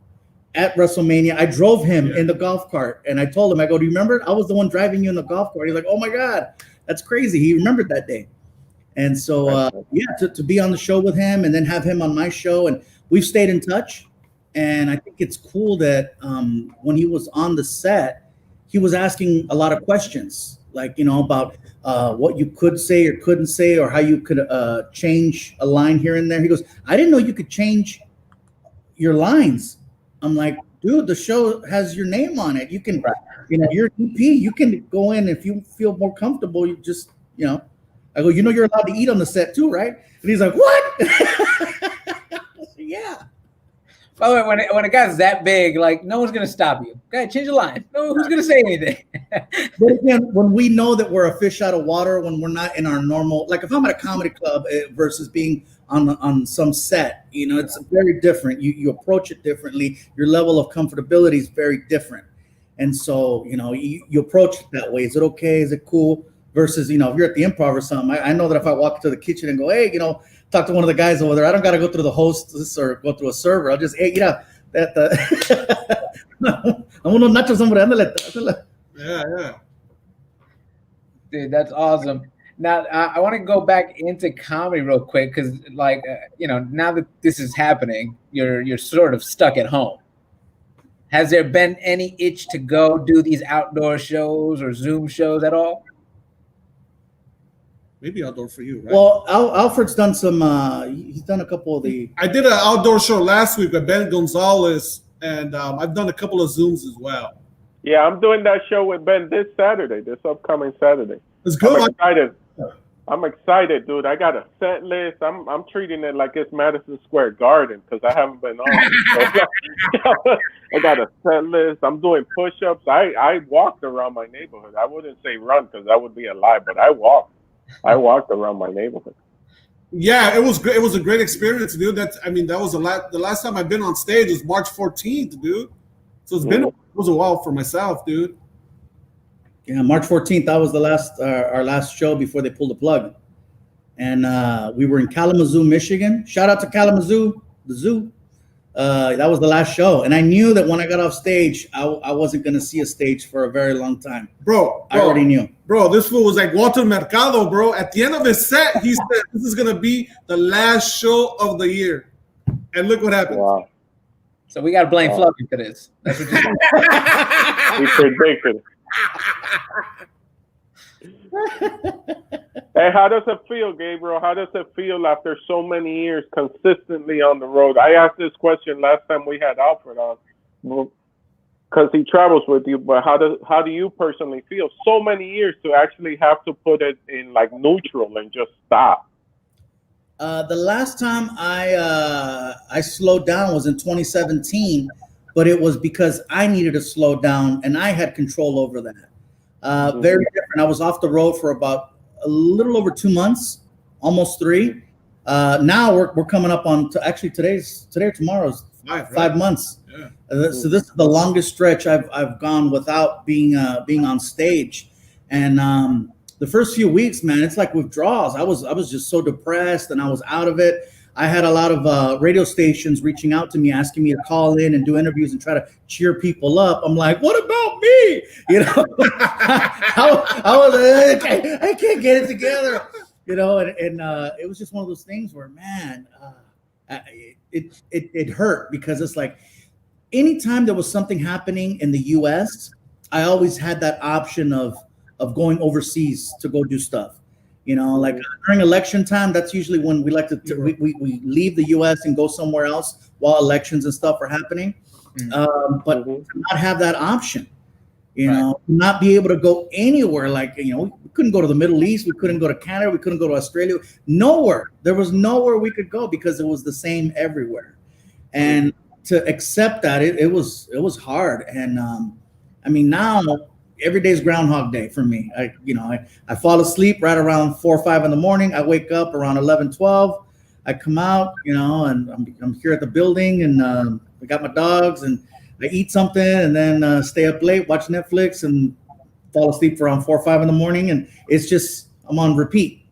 at WrestleMania. I drove him in the golf cart, and I told him, I go, "Do you remember? I was the one driving you in the golf cart." He's like, "Oh my God, that's crazy." He remembered that day. And so, to be on the show with him and then have him on my show, and we've stayed in touch. And I think it's cool that when he was on the set, he was asking a lot of questions, like, about what you could say or couldn't say, or how you could change a line here and there. He goes, "I didn't know you could change your lines." I'm like, "Dude, the show has your name on it. You can, you're EP. You can go in if you feel more comfortable. You just, I go, you're allowed to eat on the set too, right?" And he's like, "What?" Yeah. By the way, when a guy's that big, like, no one's gonna stop you. Go ahead, change the line. No who's gonna say anything. But again, when we know that we're a fish out of water, when we're not in our normal, like if I'm at a comedy club versus being on some set, it's very different. You approach it differently. Your level of comfortability is very different. And so, you approach it that way. Is it okay? Is it cool? Versus, if you're at the Improv or something, I know that if I walk to the kitchen and go, "Hey, talk to one of the guys over there," I don't got to go through the hostess or go through a server. I'll just, "Hey, unos nachos, hombre, ándale." Yeah. Dude, that's awesome. Now, I want to go back into comedy real quick because, now that this is happening, you're sort of stuck at home. Has there been any itch to go do these outdoor shows or Zoom shows at all? Maybe outdoor for you, right? Well, Alfred's done some. He's done a couple of the. I did an outdoor show last week with Ben Gonzalez, and I've done a couple of Zooms as well. Yeah, I'm doing that show with Ben this Saturday, this upcoming Saturday. It's good. I'm excited. I'm excited, dude. I got a set list. I'm treating it like it's Madison Square Garden because I haven't been on. So, I got a set list. I'm doing push-ups. I walked around my neighborhood. I wouldn't say run because that would be a lie, but I walked. I walked around my neighborhood. Yeah, it was great. It was a great experience, dude. That was the last time I've been on stage was March 14th, dude. So it was a while for myself, dude. Yeah, March 14th. That was the last our last show before they pulled the plug, and we were in Kalamazoo, Michigan. Shout out to Kalamazoo, the zoo. That was the last show, and I knew that when I got off stage, I wasn't gonna see a stage for a very long time. Bro, I already knew. Bro, this fool was like Walter Mercado, bro. At the end of his set, he said, "This is gonna be the last show of the year," and look what happened. Wow. So we got to blame Fluffy for this. That's what He predicted. Hey, how does it feel, Gabriel? How does it feel after so many years consistently on the road? I asked this question last time we had Alfred on because he travels with you, but how do you personally feel? So many years to actually have to put it in like neutral and just stop. The last time I slowed down was in 2017, but it was because I needed to slow down and I had control over that. Very different. I was off the road for about a little over 2 months, almost 3. Now we're coming up on today or tomorrow's 5 months. Yeah. So this is the longest stretch I've gone without being on stage, and the first few weeks, man, it's like withdrawals. I was just so depressed and I was out of it. I had a lot of radio stations reaching out to me, asking me to call in and do interviews and try to cheer people up. I'm like, what about me? You know, I was like, I can't get it together. You know, and it was just one of those things where, man, it hurt because it's like anytime there was something happening in the U.S., I always had that option of going overseas to go do stuff. You know, like during election time, that's usually when we like to we leave the U.S. and go somewhere else while elections and stuff are happening. But to not have that option, you know, not be able to go anywhere. Like, you know, we couldn't go to the Middle East. We couldn't go to Canada. We couldn't go to Australia. Nowhere. There was nowhere we could go because it was the same everywhere. And to accept that, it was hard. And I mean, now every day's Groundhog Day for me. I fall asleep right around 4 or 5 in the morning. I wake up around 11, 12. I come out, you know, and I'm here at the building, and I got my dogs, and I eat something, and then stay up late, watch Netflix, and fall asleep around 4 or 5 in the morning. And it's just, I'm on repeat.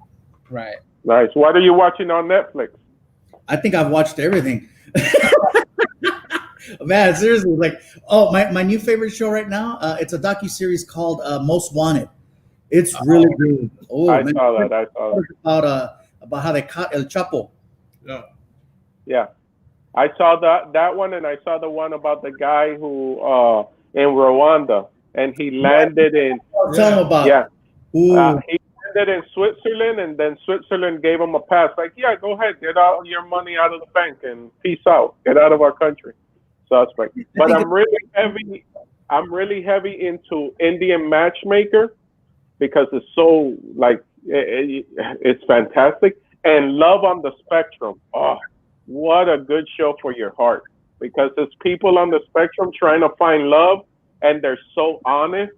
Right. Nice. What are you watching on Netflix? I think I've watched everything. Man, seriously, like, my new favorite show right now, it's a docuseries called Most Wanted. It's really good. I saw that. About how they caught El Chapo. Yeah. I saw that one, and I saw the one about the guy who in Rwanda, and he landed in. Tell him about. Yeah. He landed in Switzerland, and then Switzerland gave him a pass. Like, yeah, go ahead, get all your money out of the bank, and peace out. Get out of our country. Suspect. But I'm really heavy into Indian Matchmaker because it's so like it's fantastic, and Love on the Spectrum. Oh, what a good show for your heart, because it's people on the spectrum trying to find love, and they're so honest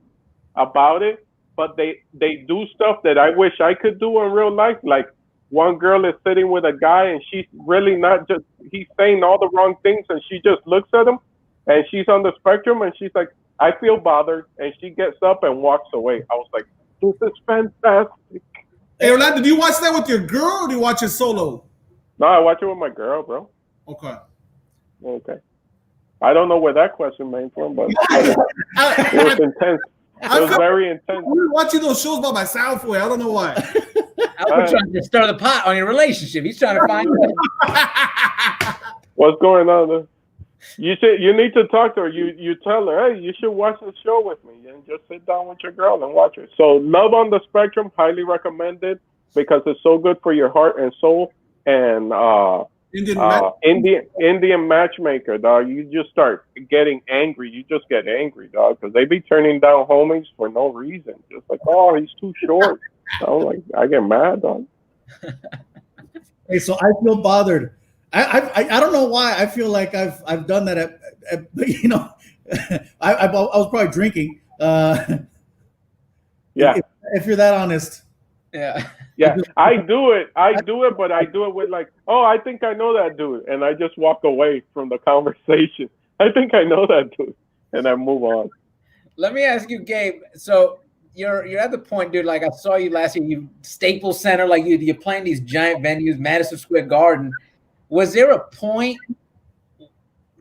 about it, but they do stuff that I wish I could do in real life. Like, one girl is sitting with a guy, and she's really not just, he's saying all the wrong things, and she just looks at him, and she's on the spectrum, and she's like, I feel bothered, and she gets up and walks away. I was like, this is fantastic. Hey, Orlando, do you watch that with your girl, or do you watch it solo? No, I watch it with my girl, bro. Okay. I don't know where that question came from, but it was intense. It was very intense. I'm watching those shows by myself. I don't know why. Alfred's trying to stir the pot on your relationship. He's trying to find what's going on there. You need to talk to her. You tell her, hey, you should watch the show with me, and just sit down with your girl and watch it. So, Love on the Spectrum, highly recommended. because it's so good for your heart and soul. And Indian matchmaker, dog. You just start getting angry. You just get angry, dog, because they be turning down homies for no reason. Just like, oh, he's too short. I'm like, I get mad, dog. Hey, so I feel bothered. I don't know why. I feel like I've done that at you know, I was probably drinking. Yeah. If you're that honest. Yeah. Yeah, I do it, but I do it with like, oh, I think I know that dude, and I just walk away from the conversation. I think I know that dude, and I move on. Let me ask you, Gabe. So you're at the point, dude. Like I saw you last year, you Staples Center, like you're playing these giant venues, Madison Square Garden. Was there a point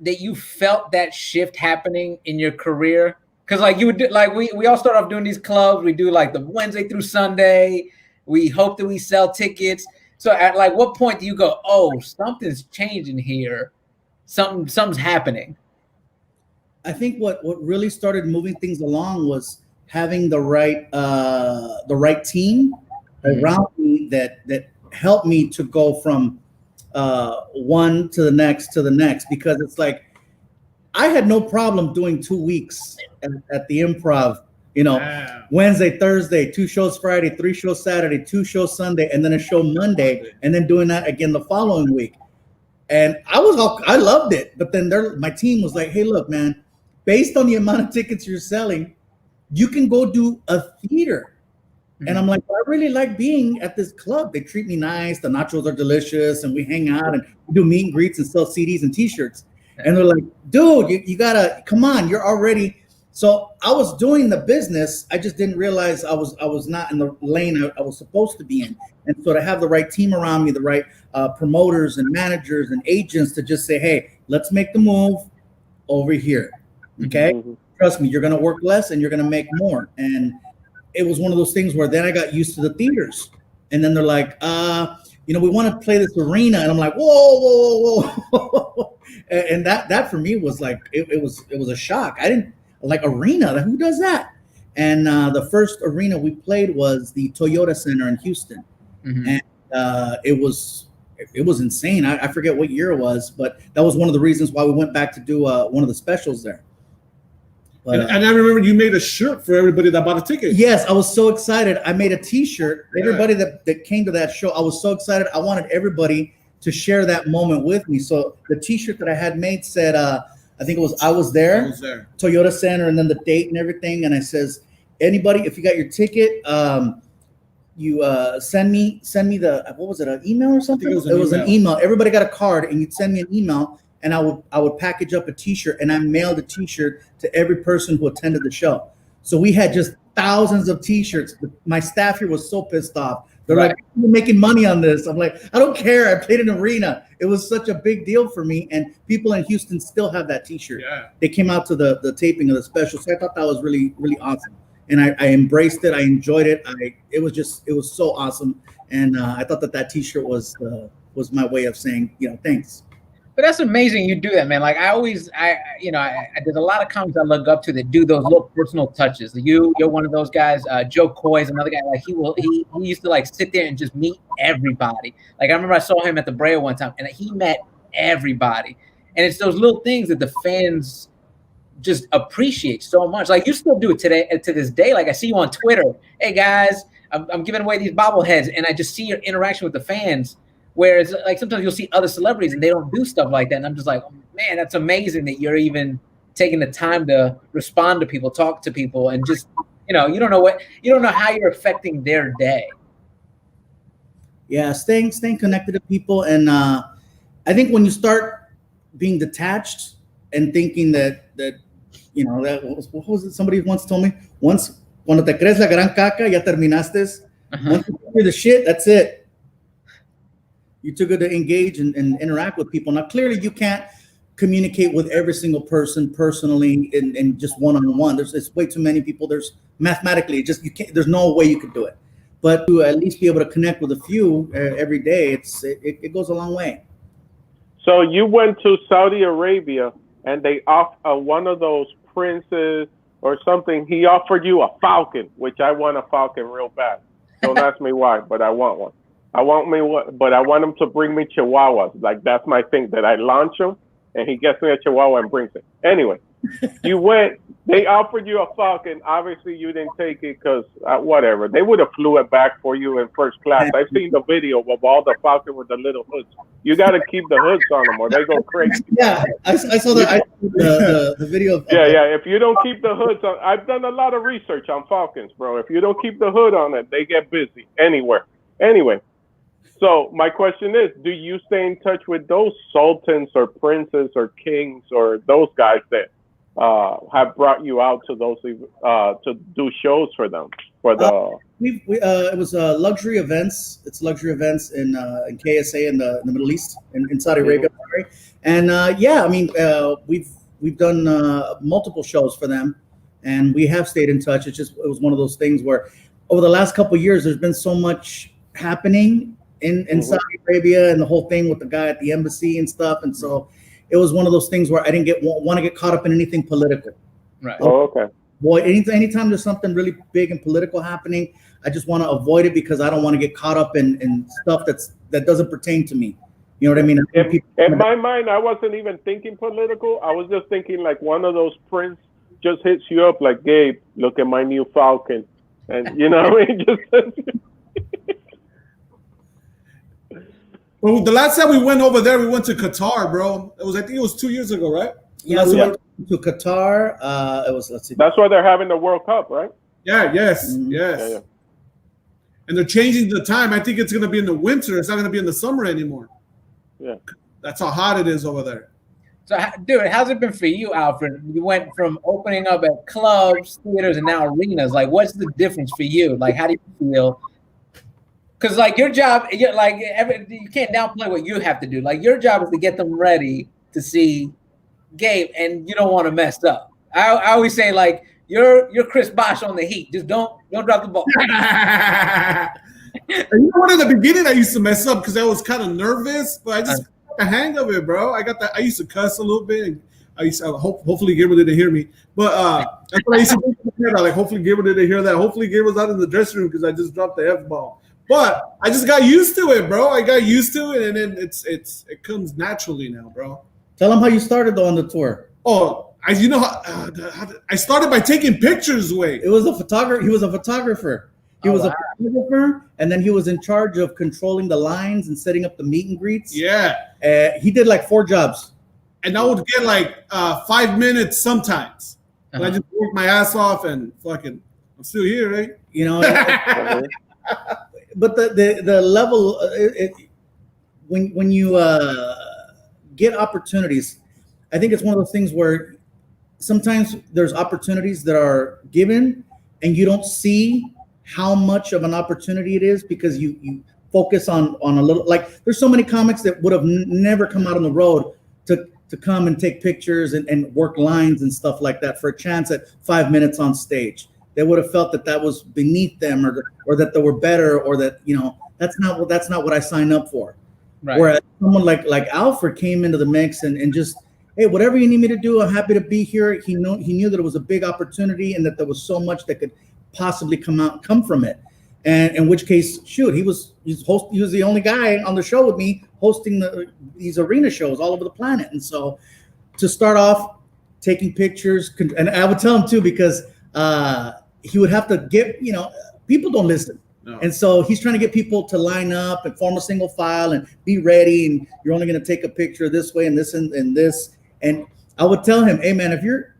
that you felt that shift happening in your career? Because like you would do, like we all start off doing these clubs. We do like the Wednesday through Sunday. We hope that we sell tickets. So at like what point do you go, oh, something's changing here? Something's happening. I think what really started moving things along was having the right team around me that helped me to go from one to the next, because it's like I had no problem doing 2 weeks at the Improv. You know, Wednesday, Thursday, 2 shows Friday, 3 shows Saturday, 2 shows Sunday, and then a show Monday, and then doing that again the following week. And I loved it. But then my team was like, hey, look, man, based on the amount of tickets you're selling, you can go do a theater. Mm-hmm. And I'm like, I really like being at this club. They treat me nice. The nachos are delicious, and we hang out and do meet and greets and sell CDs and T-shirts. And they're like, dude, you gotta come on. You're already. So I was doing the business. I just didn't realize I was not in the lane I was supposed to be in. And so to have the right team around me, the right promoters and managers and agents to just say, hey, let's make the move over here. Okay. Mm-hmm. Trust me, you're going to work less and you're going to make more. And it was one of those things where then I got used to the theaters. And then they're like, we want to play this arena. And I'm like, whoa. And that for me was like, it was a shock. I didn't like arena. Who does that? And the first arena we played was the Toyota Center in Houston. Mm-hmm. And it was insane. I forget what year it was, but that was one of the reasons why we went back to do one of the specials there. But, and I remember you made a shirt for everybody that bought a ticket. Yes, I was so excited. I made a T-shirt. Yeah. Everybody that came to that show, I was so excited. I wanted everybody to share that moment with me. So the T-shirt that I had made said, I think it was I was there, Toyota Center, and then the date and everything. And I says, anybody, if you got your ticket, you send me the, what was it, an email or something? It was an email. Everybody got a card, and you'd send me an email, and I would package up a T-shirt, and I mailed a T-shirt to every person who attended the show. So we had just thousands of T-shirts. My staff here was so pissed off. They're like, you're making money on this. I'm like, I don't care. I played an arena. It was such a big deal for me. And people in Houston still have that T-shirt. Yeah. They came out to the taping of the special. So I thought that was really, really awesome. And I embraced it. I enjoyed it. It was so awesome. And I thought that T-shirt was my way of saying, thanks. But that's amazing you do that, man. Like I there's a lot of comics I look up to that do those little personal touches. You're one of those guys. Joe Coy's another guy. Like he used to like sit there and just meet everybody. Like I remember I saw him at the Brea one time, and he met everybody. And it's those little things that the fans just appreciate so much. Like you still do it today to this day. Like I see you on Twitter. Hey guys, I'm giving away these bobbleheads, and I just see your interaction with the fans. Whereas, like sometimes you'll see other celebrities and they don't do stuff like that, and I'm just like, oh, man, that's amazing that you're even taking the time to respond to people, talk to people, and just you don't know how you're affecting their day. Yeah, staying connected to people, and I think when you start being detached and thinking that what was it? Somebody once told me once, cuando te crees la gran caca, ya terminaste. Once you hear the shit, that's it. You're too good to engage and interact with people. Now, clearly, you can't communicate with every single person personally and just one-on-one. It's way too many people. There's mathematically you can't. There's no way you could do it. But to at least be able to connect with a few every day, it goes a long way. So you went to Saudi Arabia, and they offered one of those princes or something. He offered you a falcon, which I want a falcon real bad. Don't ask me why, but I want one. But I want him to bring me chihuahuas. Like, that's my thing, that I launch him and he gets me a chihuahua and brings it. Anyway, they offered you a Falcon. Obviously, you didn't take it because whatever. They would have flew it back for you in first class. I've seen the video of all the Falcon with the little hoods. You got to keep the hoods on them or they go crazy. Yeah, I saw that. The video. Yeah. If you don't keep the hoods on, I've done a lot of research on Falcons, bro. If you don't keep the hood on it, they get busy anywhere. Anyway, so my question is, do you stay in touch with those sultans or princes or kings or those guys that have brought you out to those to do shows for them? For the it was luxury events. It's luxury events in KSA in the Middle East, in Saudi Arabia. Sorry. And I mean, we've done multiple shows for them, and we have stayed in touch. It was one of those things where over the last couple of years, there's been so much happening in Saudi Arabia and the whole thing with the guy at the embassy and stuff, and so it was one of those things where I didn't want to get caught up in anything political. Right. Oh, okay. Boy, anytime there's something really big and political happening, I just want to avoid it because I don't want to get caught up in stuff that doesn't pertain to me. You know what I mean? In my mind, I wasn't even thinking political. I was just thinking like one of those prints just hits you up like, Gabe, look at my new Falcon. And you know what I mean? Well, the last time we went over there, we went to Qatar, bro. I think it was 2 years ago, right? Yeah, we went to Qatar. It was, let's see. That's why they're having the World Cup, right? Yeah, yes. Yeah. And they're changing the time. I think it's going to be in the winter. It's not going to be in the summer anymore. Yeah. That's how hot it is over there. So, dude, how's it been for you, Alfred? You went from opening up at clubs, theaters, and now arenas. Like, what's the difference for you? Like, how do you feel? Because, like, your job, you can't downplay what you have to do. Like, your job is to get them ready to see Gabe, and you don't want to mess up. I always say, like, you're Chris Bosh on the Heat. Just don't drop the ball. You know what? In the beginning, I used to mess up because I was kind of nervous, but I just got the hang of it, bro. I used to cuss a little bit. Hopefully Gabriel didn't hear me, but that's what I used to do. Like, hopefully Gabriel didn't hear that. Hopefully Gabriel's out in the dressing room because I just dropped the F-bomb. But I just got used to it, bro. I got used to it, and then it comes naturally now, bro. Tell them how you started though on the tour. Oh, I started by taking pictures. It was a photographer. He was a photographer. He was a photographer, and then he was in charge of controlling the lines and setting up the meet and greets. Yeah. He did like 4 jobs. And I would get like 5 minutes sometimes. And I just worked my ass off and fucking, I'm still here, right? You know. But the level, when you get opportunities, I think it's one of those things where sometimes there's opportunities that are given and you don't see how much of an opportunity it is because you focus on a little, like there's so many comics that would have never come out on the road to come and take pictures and work lines and stuff like that for a chance at 5 minutes on stage. They would have felt that was beneath them or that they were better or that, you know, that's not what I signed up for. Right. Whereas someone like Alfred came into the mix and just, hey, whatever you need me to do, I'm happy to be here. He knew that it was a big opportunity and that there was so much that could possibly come from it. And in which case, shoot, he was the only guy on the show with me hosting these arena shows all over the planet. And so to start off taking pictures, and I would tell him too, because he would have to get, you know, people don't listen. No. And so he's trying to get people to line up and form a single file and be ready. And you're only going to take a picture this way and this and this. And I would tell him, hey man, if you're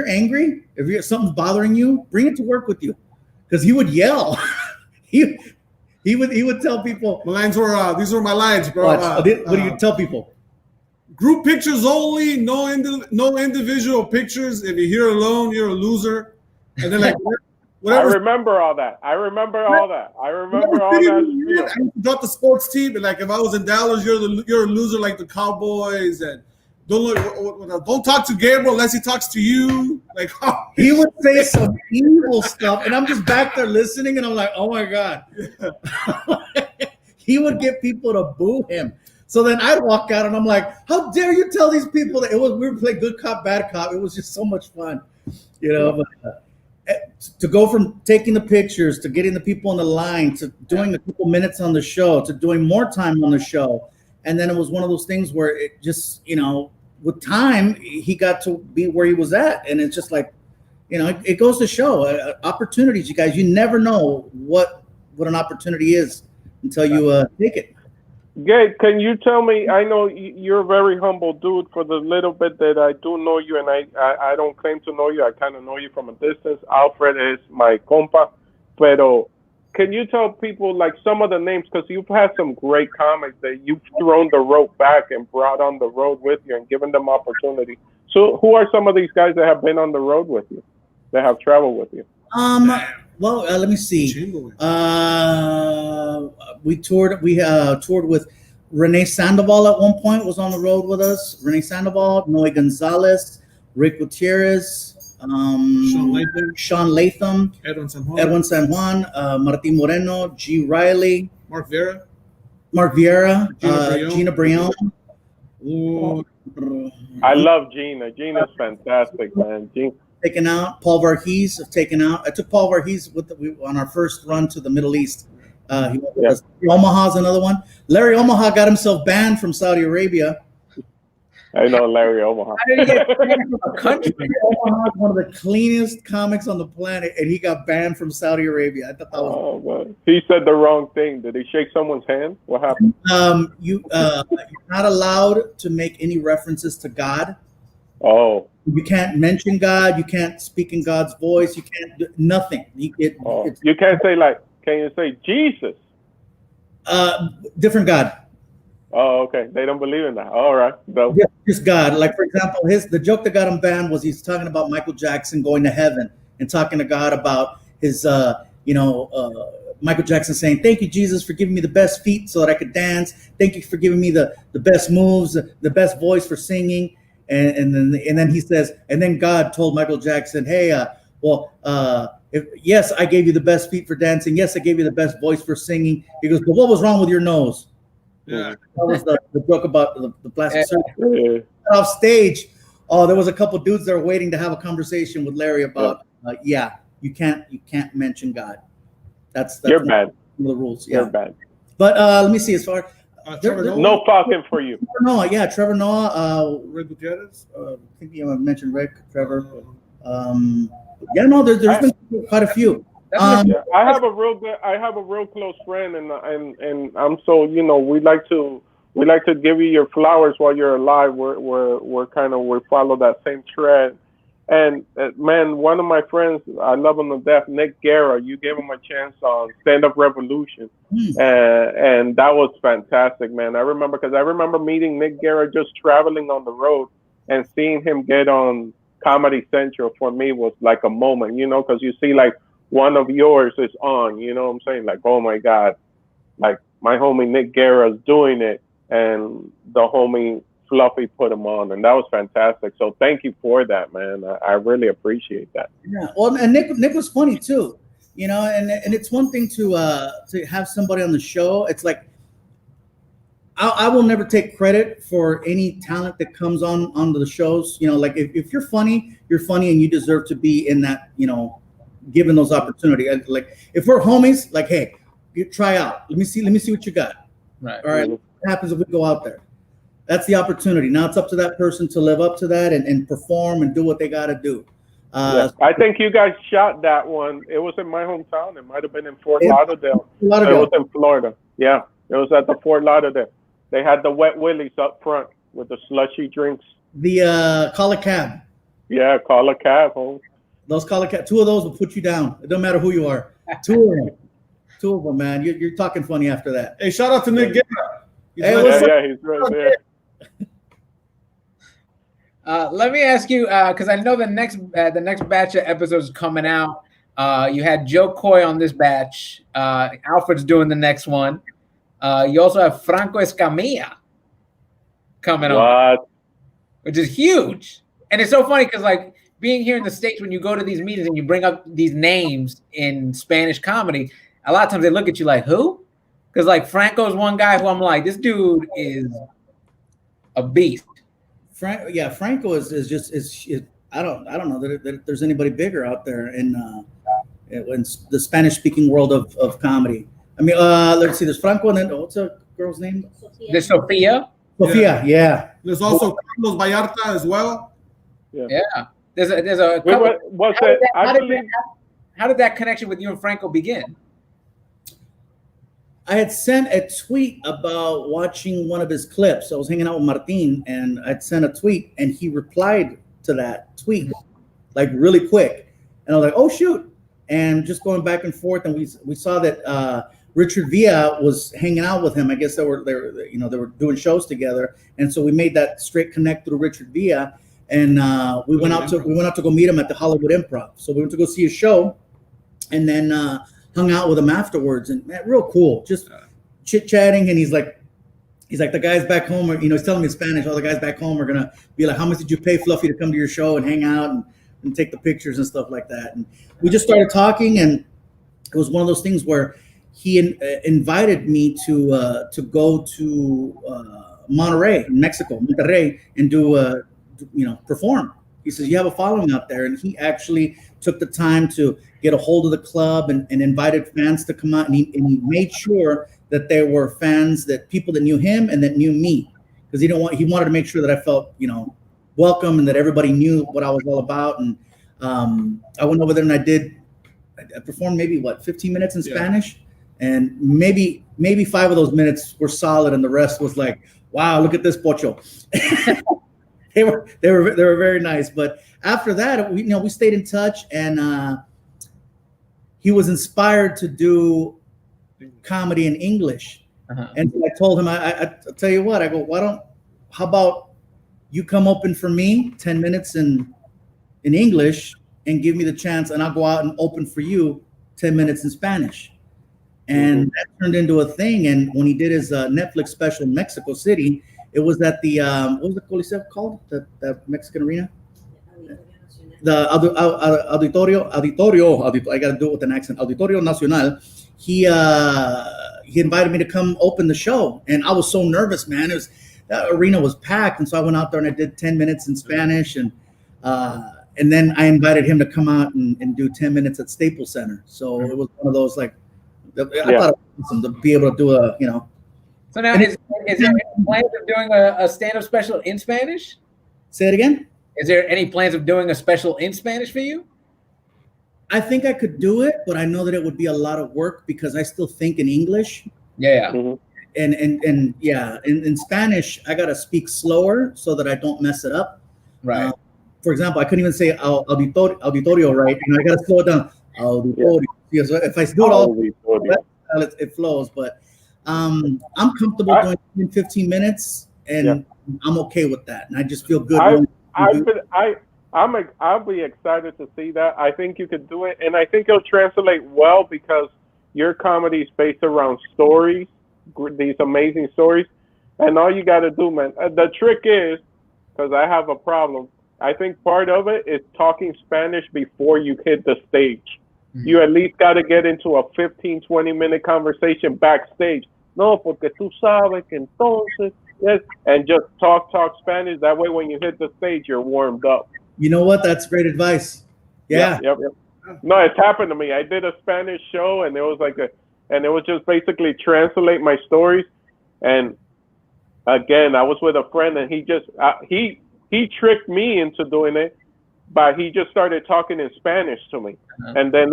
angry, if something's bothering you, bring it to work with you. Because he would yell. he would tell people. My lines were these were my lines, bro. What do you tell people? Group pictures only, no individual pictures. If you're here alone, you're a loser. And then like whatever. I remember all that. I remember all that. I drop the sports team, and like if I was in Dallas, you're a loser like the Cowboys, and don't talk to Gabriel unless he talks to you. Like he would say some evil stuff, and I'm just back there listening, and I'm like, oh my god. He would get people to boo him. So then I'd walk out, and I'm like, how dare you tell these people that we were playing good cop, bad cop? It was just so much fun, you know. But, to go from taking the pictures to getting the people in the line to doing a couple minutes on the show to doing more time on the show. And then it was one of those things where it just, with time, he got to be where he was at. And it's just like, it goes to show opportunities, you guys. You never know what an opportunity is until you take it. Gabe, can you tell me, I know you're a very humble dude. For the little bit that I do know you, and I don't claim to know you, I kind of know you from a distance. Alfred is my compa. Pero can you tell people like some of the names, because you've had some great comics that you've thrown the rope back and brought on the road with you and given them opportunity. So who are some of these guys that have been on the road with you, that have traveled with you? Well, let me see. We toured with Renee Sandoval at one point, was on the road with us. Renee Sandoval, Noe Gonzalez, Rick Gutierrez, Sean Latham, Edwin San Juan, Martin Moreno, G. Riley, Mark Vieira, Gina Brion. I love Gina. Gina's fantastic, man. Taken out. Paul Varghese have taken out. I took Paul Varghese on our first run to the Middle East. He went with us. Omaha's another one. Larry Omaha got himself banned from Saudi Arabia. I know Larry Omaha. Country. Omaha is one of the cleanest comics on the planet, and he got banned from Saudi Arabia. I thought that was. Man. He said the wrong thing. Did he shake someone's hand? What happened? You're not allowed to make any references to God. Oh. You can't mention God. You can't speak in God's voice. You can't do nothing. You can't say like. Can you say Jesus? Different God. Oh, okay. They don't believe in that. All right. So. Just God. Like, for example, the joke that got him banned was he's talking about Michael Jackson going to heaven and talking to God about his, Michael Jackson saying, "Thank you, Jesus, for giving me the best feet so that I could dance. Thank you for giving me the best moves, the best voice for singing." And then he says, and then God told Michael Jackson, "Hey, yes, I gave you the best feet for dancing. Yes, I gave you the best voice for singing." He goes, "But what was wrong with your nose?" Yeah, that was the joke about the plastic surgery. Off stage, there was a couple dudes that were waiting to have a conversation with Larry about, you can't mention God. That's you're bad. One of the rules. You're bad. But let me see. As far no fucking for you. Trevor Noah, Rick Gutierrez. I think you mentioned Rick, Trevor. There's been quite a few. I have a real close friend, and I'm so we like to give you your flowers while you're alive. We follow that same trend. And man, one of my friends, I love him to death, Nick Guerra. You gave him a chance on Stand Up Revolution, and that was fantastic, man. I remember meeting Nick Guerra just traveling on the road and seeing him get on Comedy Central. For me was like a moment, because you see like one of yours is on, what I'm saying? Like, oh my God, like my homie Nick Guerra's doing it, and the homie Fluffy put him on, and that was fantastic. So thank you for that, man. I really appreciate that. Yeah, well, and Nick was funny too, and it's one thing to have somebody on the show. It's like I will never take credit for any talent that comes onto the shows. Like if you're funny, and you deserve to be in that, given those opportunities. Like if we're homies, like, hey, you try out. Let me see what you got. Right. All right. What happens if we go out there? That's the opportunity. Now it's up to that person to live up to that and perform and do what they got to do. I think you guys shot that one. It was in my hometown. It might have been in Fort Lauderdale. It was in Florida. Yeah, it was at the Fort Lauderdale. They had the wet willies up front with the slushy drinks. The call a cab. Yeah, call a cab, home. Those call a cab. 2 of those will put you down. It doesn't matter who you are. 2 of them, man. You're talking funny after that. Hey, shout out to Nick Guerra. He's right there. Let me ask you, because I know the next batch of episodes coming out. You had Joe Coy on this batch. Alfred's doing the next one. You also have Franco Escamilla coming on, which is huge. And it's so funny because, like, being here in the States, when you go to these meetings and you bring up these names in Spanish comedy, a lot of times they look at you like, who? Because, like, Franco's one guy who I'm like, this dude is a beast. Franco is just I don't know that there's anybody bigger out there in the Spanish speaking world of comedy. I mean, let's see. There's Franco, and then what's a girl's name? There's Sophia. Sophia, yeah. There's also Carlos Vallarta as well. Yeah. There's a couple. How did that connection with you and Franco begin? I had sent a tweet about watching one of his clips. I was hanging out with Martin, and I'd sent a tweet, and he replied to that tweet like really quick. And I was like, oh shoot. And just going back and forth, and we saw that Richard Villa was hanging out with him. I guess they were doing shows together, and so we made that straight connect through Richard Villa, and we went out to go meet him at the Hollywood Improv. So we went to go see his show, and then hung out with him afterwards, and man, real cool, just chit chatting. And he's like, the guys back home are, he's telling me in Spanish, all the guys back home are gonna be like, how much did you pay Fluffy to come to your show and hang out and take the pictures and stuff like that? And we just started talking, and it was one of those things where he invited me to go to Monterrey, Mexico, Monterrey, and do perform. He says, you have a following out there. And he actually took the time to get a hold of the club and invited fans to come out. And he made sure that there were fans, that people that knew him and that knew me, because he wanted to make sure that I felt, welcome, and that everybody knew what I was all about. And I went over there and I performed maybe 15 minutes in Spanish, and maybe 5 of those minutes were solid, and the rest was like, wow, look at this pocho. They were very nice. But after that, we stayed in touch, and he was inspired to do comedy in English. And so I told him, I tell you what, I go, how about you come open for me 10 minutes in English and give me the chance, and I'll go out and open for you 10 minutes in Spanish. And that turned into a thing. And when he did his Netflix special in Mexico City, it was at the what was the Coliseo called? The Mexican arena? The Auditorio. I got to do it with an accent. Auditorio Nacional. He invited me to come open the show, and I was so nervous, man. That arena was packed, and so I went out there and I did 10 minutes in Spanish, and then I invited him to come out and do 10 minutes at Staples Center. So it was one of those I thought it was awesome to be able to do a. So now, is there any plans of doing a stand-up special in Spanish? Say it again? Is there any plans of doing a special in Spanish for you? I think I could do it, but I know that it would be a lot of work because I still think in English. Yeah. And in Spanish, I got to speak slower so that I don't mess it up. Right. For example, I couldn't even say auditorio right. I got to slow it down. Auditorio. Yeah. So if I do it all, it flows. But I'm comfortable doing 15 minutes, and I'm okay with that. And I just feel good. I'll be excited to see that. I think you could do it, and I think it'll translate well because your comedy is based around stories, these amazing stories, and all you got to do, man. The trick is, because I have a problem, I think part of it is talking Spanish before you hit the stage. You at least got to get into a 15, 20-minute conversation backstage. No, porque tú sabes que entonces, yes, and just talk Spanish. That way, when you hit the stage, you're warmed up. You know what? That's great advice. Yeah. Yep. No, it's happened to me. I did a Spanish show, and it was just basically translate my stories. And again, I was with a friend, and he just he tricked me into doing it, but he just started talking in Spanish to me. And then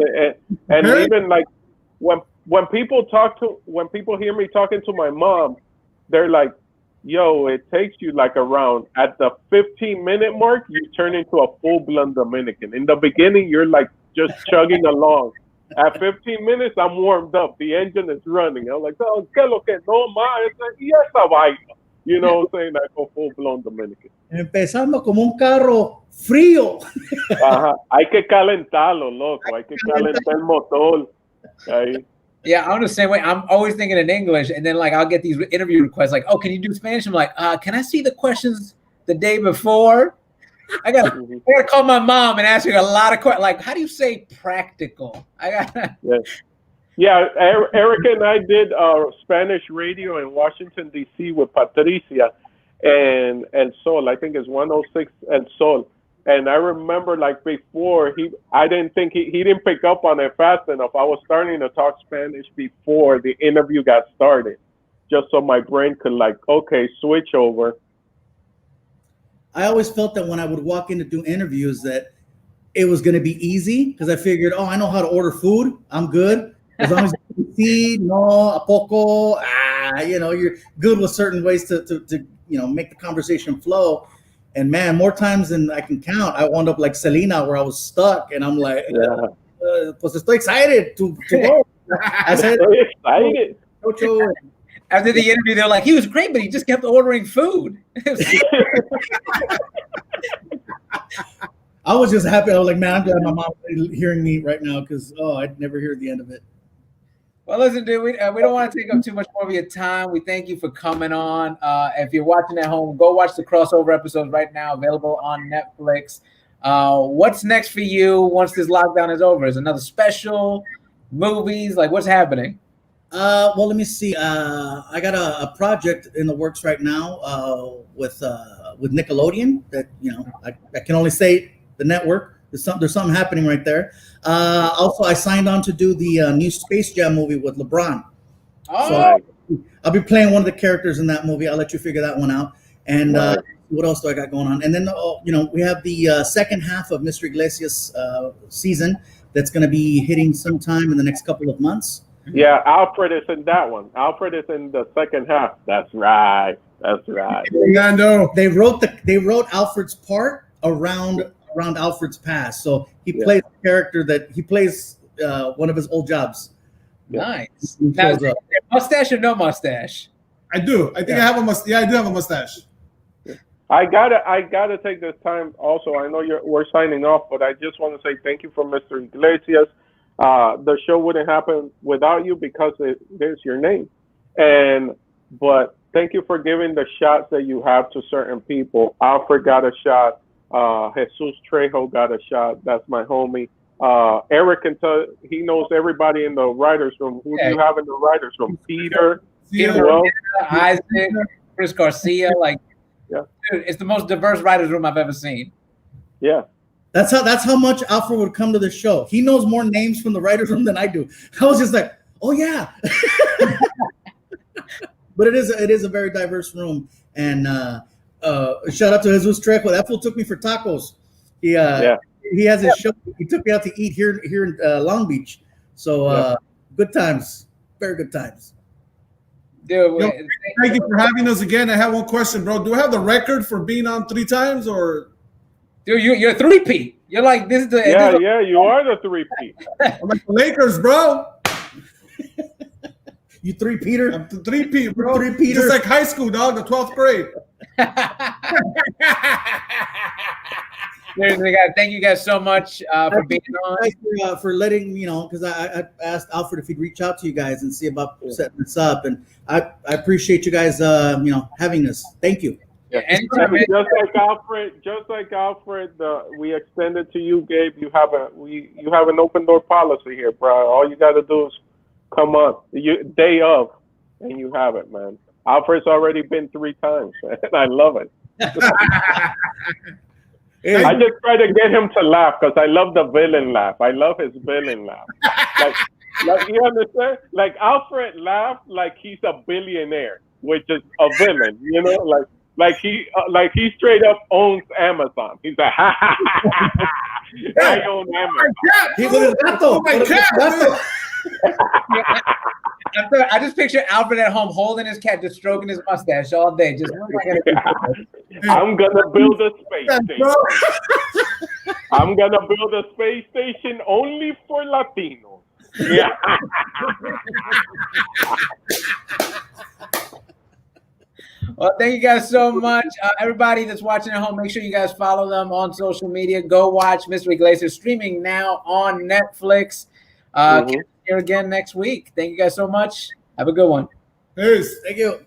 even like when people hear me talking to my mom, they're like, yo, it takes you like around at the 15-minute mark, you turn into a full-blown Dominican. In the beginning, you're like just chugging along. At 15 minutes, I'm warmed up. The engine is running. I'm like, oh, ¿qué lo que no más? Y esa vaina. You know what I'm saying? I go full-blown Dominican. Empezando como un carro frío. Ajá. Hay que calentarlo, loco. Hay que calentar el motor. Ahí. Yeah, I'm the same way. I'm always thinking in English, and then like I'll get these interview requests like, oh, can you do Spanish? I'm like, can I see the questions the day before? I gotta call my mom and ask her a lot of questions. Like, how do you say practical? Yeah, Erica and I did Spanish radio in Washington, D.C. with Patricia and Sol. I think it's 106 and Sol. And I remember like before I didn't think he didn't pick up on it fast enough. I was starting to talk Spanish before the interview got started, just so my brain could like, okay, switch over. I always felt that when I would walk in to do interviews that it was going to be easy because I figured, I know how to order food. I'm good. As long as you can see, no, a poco, you're good with certain ways to make the conversation flow. And man, more times than I can count, I wound up like Selena where I was stuck and I'm like, pues estoy excited to go. I said, excited. After the interview, they're like, he was great, but he just kept ordering food. I was just happy. I was like, man, I'm glad my mom hearing me right now because, I'd never hear the end of it. Well, listen, dude, we don't want to take up too much more of your time. We thank you for coming on. If you're watching at home, go watch the crossover episodes right now, available on Netflix. What's next for you once this lockdown is over? Is another special, movies? Like, what's happening? Well, let me see. I got a project in the works right now with Nickelodeon that I can only say the network. There's something happening right there. Also, I signed on to do the new Space Jam movie with LeBron. Oh, so I'll be playing one of the characters in that movie. I'll let you figure that one out. And what else do I got going on? And then we have the second half of Mr. Iglesias season that's going to be hitting sometime in the next couple of months. Yeah, Alfred is in that one. Alfred is in the second half. That's right. Yeah, no. They wrote Alfred's part around Alfred's past. So he plays a character that he plays one of his old jobs. Nice. Now, mustache or no mustache? I do. I think I have a mustache. Yeah, I do have a mustache. I gotta take this time. Also, I know we're signing off, but I just want to say thank you for Mr. Iglesias. The show wouldn't happen without you because there's your name. But thank you for giving the shots that you have to certain people. Alfred got a shot. Jesus Trejo got a shot. That's my homie. Erik can tell. He knows everybody in the writers' room. Who do you have in the writers' room? Peter, Isaac, Chris Garcia. Dude, it's the most diverse writers' room I've ever seen. Yeah. That's how much Alfred would come to the show. He knows more names from the writers' room than I do. I was just like, oh yeah. But it is a very diverse room. And shout out to Jesus Trejo. That fool took me for tacos. He has his show. He took me out to eat here in Long Beach. So good times, very good times. Dude, thank you for having us again. I have one question, bro. Do I have the record for being on 3 times or? Dude, you're a 3-peat. You're like this is the you are the 3-peat. I'm like the Lakers, bro. You 3-peater? I'm the 3-peat, bro. 3-peater. Just like high school, dog. The 12th grade. Thank you guys so much for being on. For letting because I asked Alfred if he'd reach out to you guys and see about setting this up, and I appreciate you guys having this. Thank you. Yeah. Just like Alfred, we extended to you, Gabe. You have an open door policy here, bro. All you got to do is come on, day of, and you have it, man. Alfred's already been 3 times, man. I love it. I just try to get him to laugh because I love the villain laugh. I love his villain laugh. Like you understand? Like Alfred laughed like he's a billionaire, which is a villain. Like he straight up owns Amazon. He's like, ha ha ha ha. I own Amazon. I just picture Alfred at home holding his cat, just stroking his mustache all day. Just I'm gonna build a space station. I'm gonna build a space station only for Latinos. Yeah. Well, thank you guys so much. Everybody that's watching at home, make sure you guys follow them on social media. Go watch Mr. Iglesias streaming now on Netflix. Here again next week. Thank you guys so much. Have a good one. Peace. Thank you.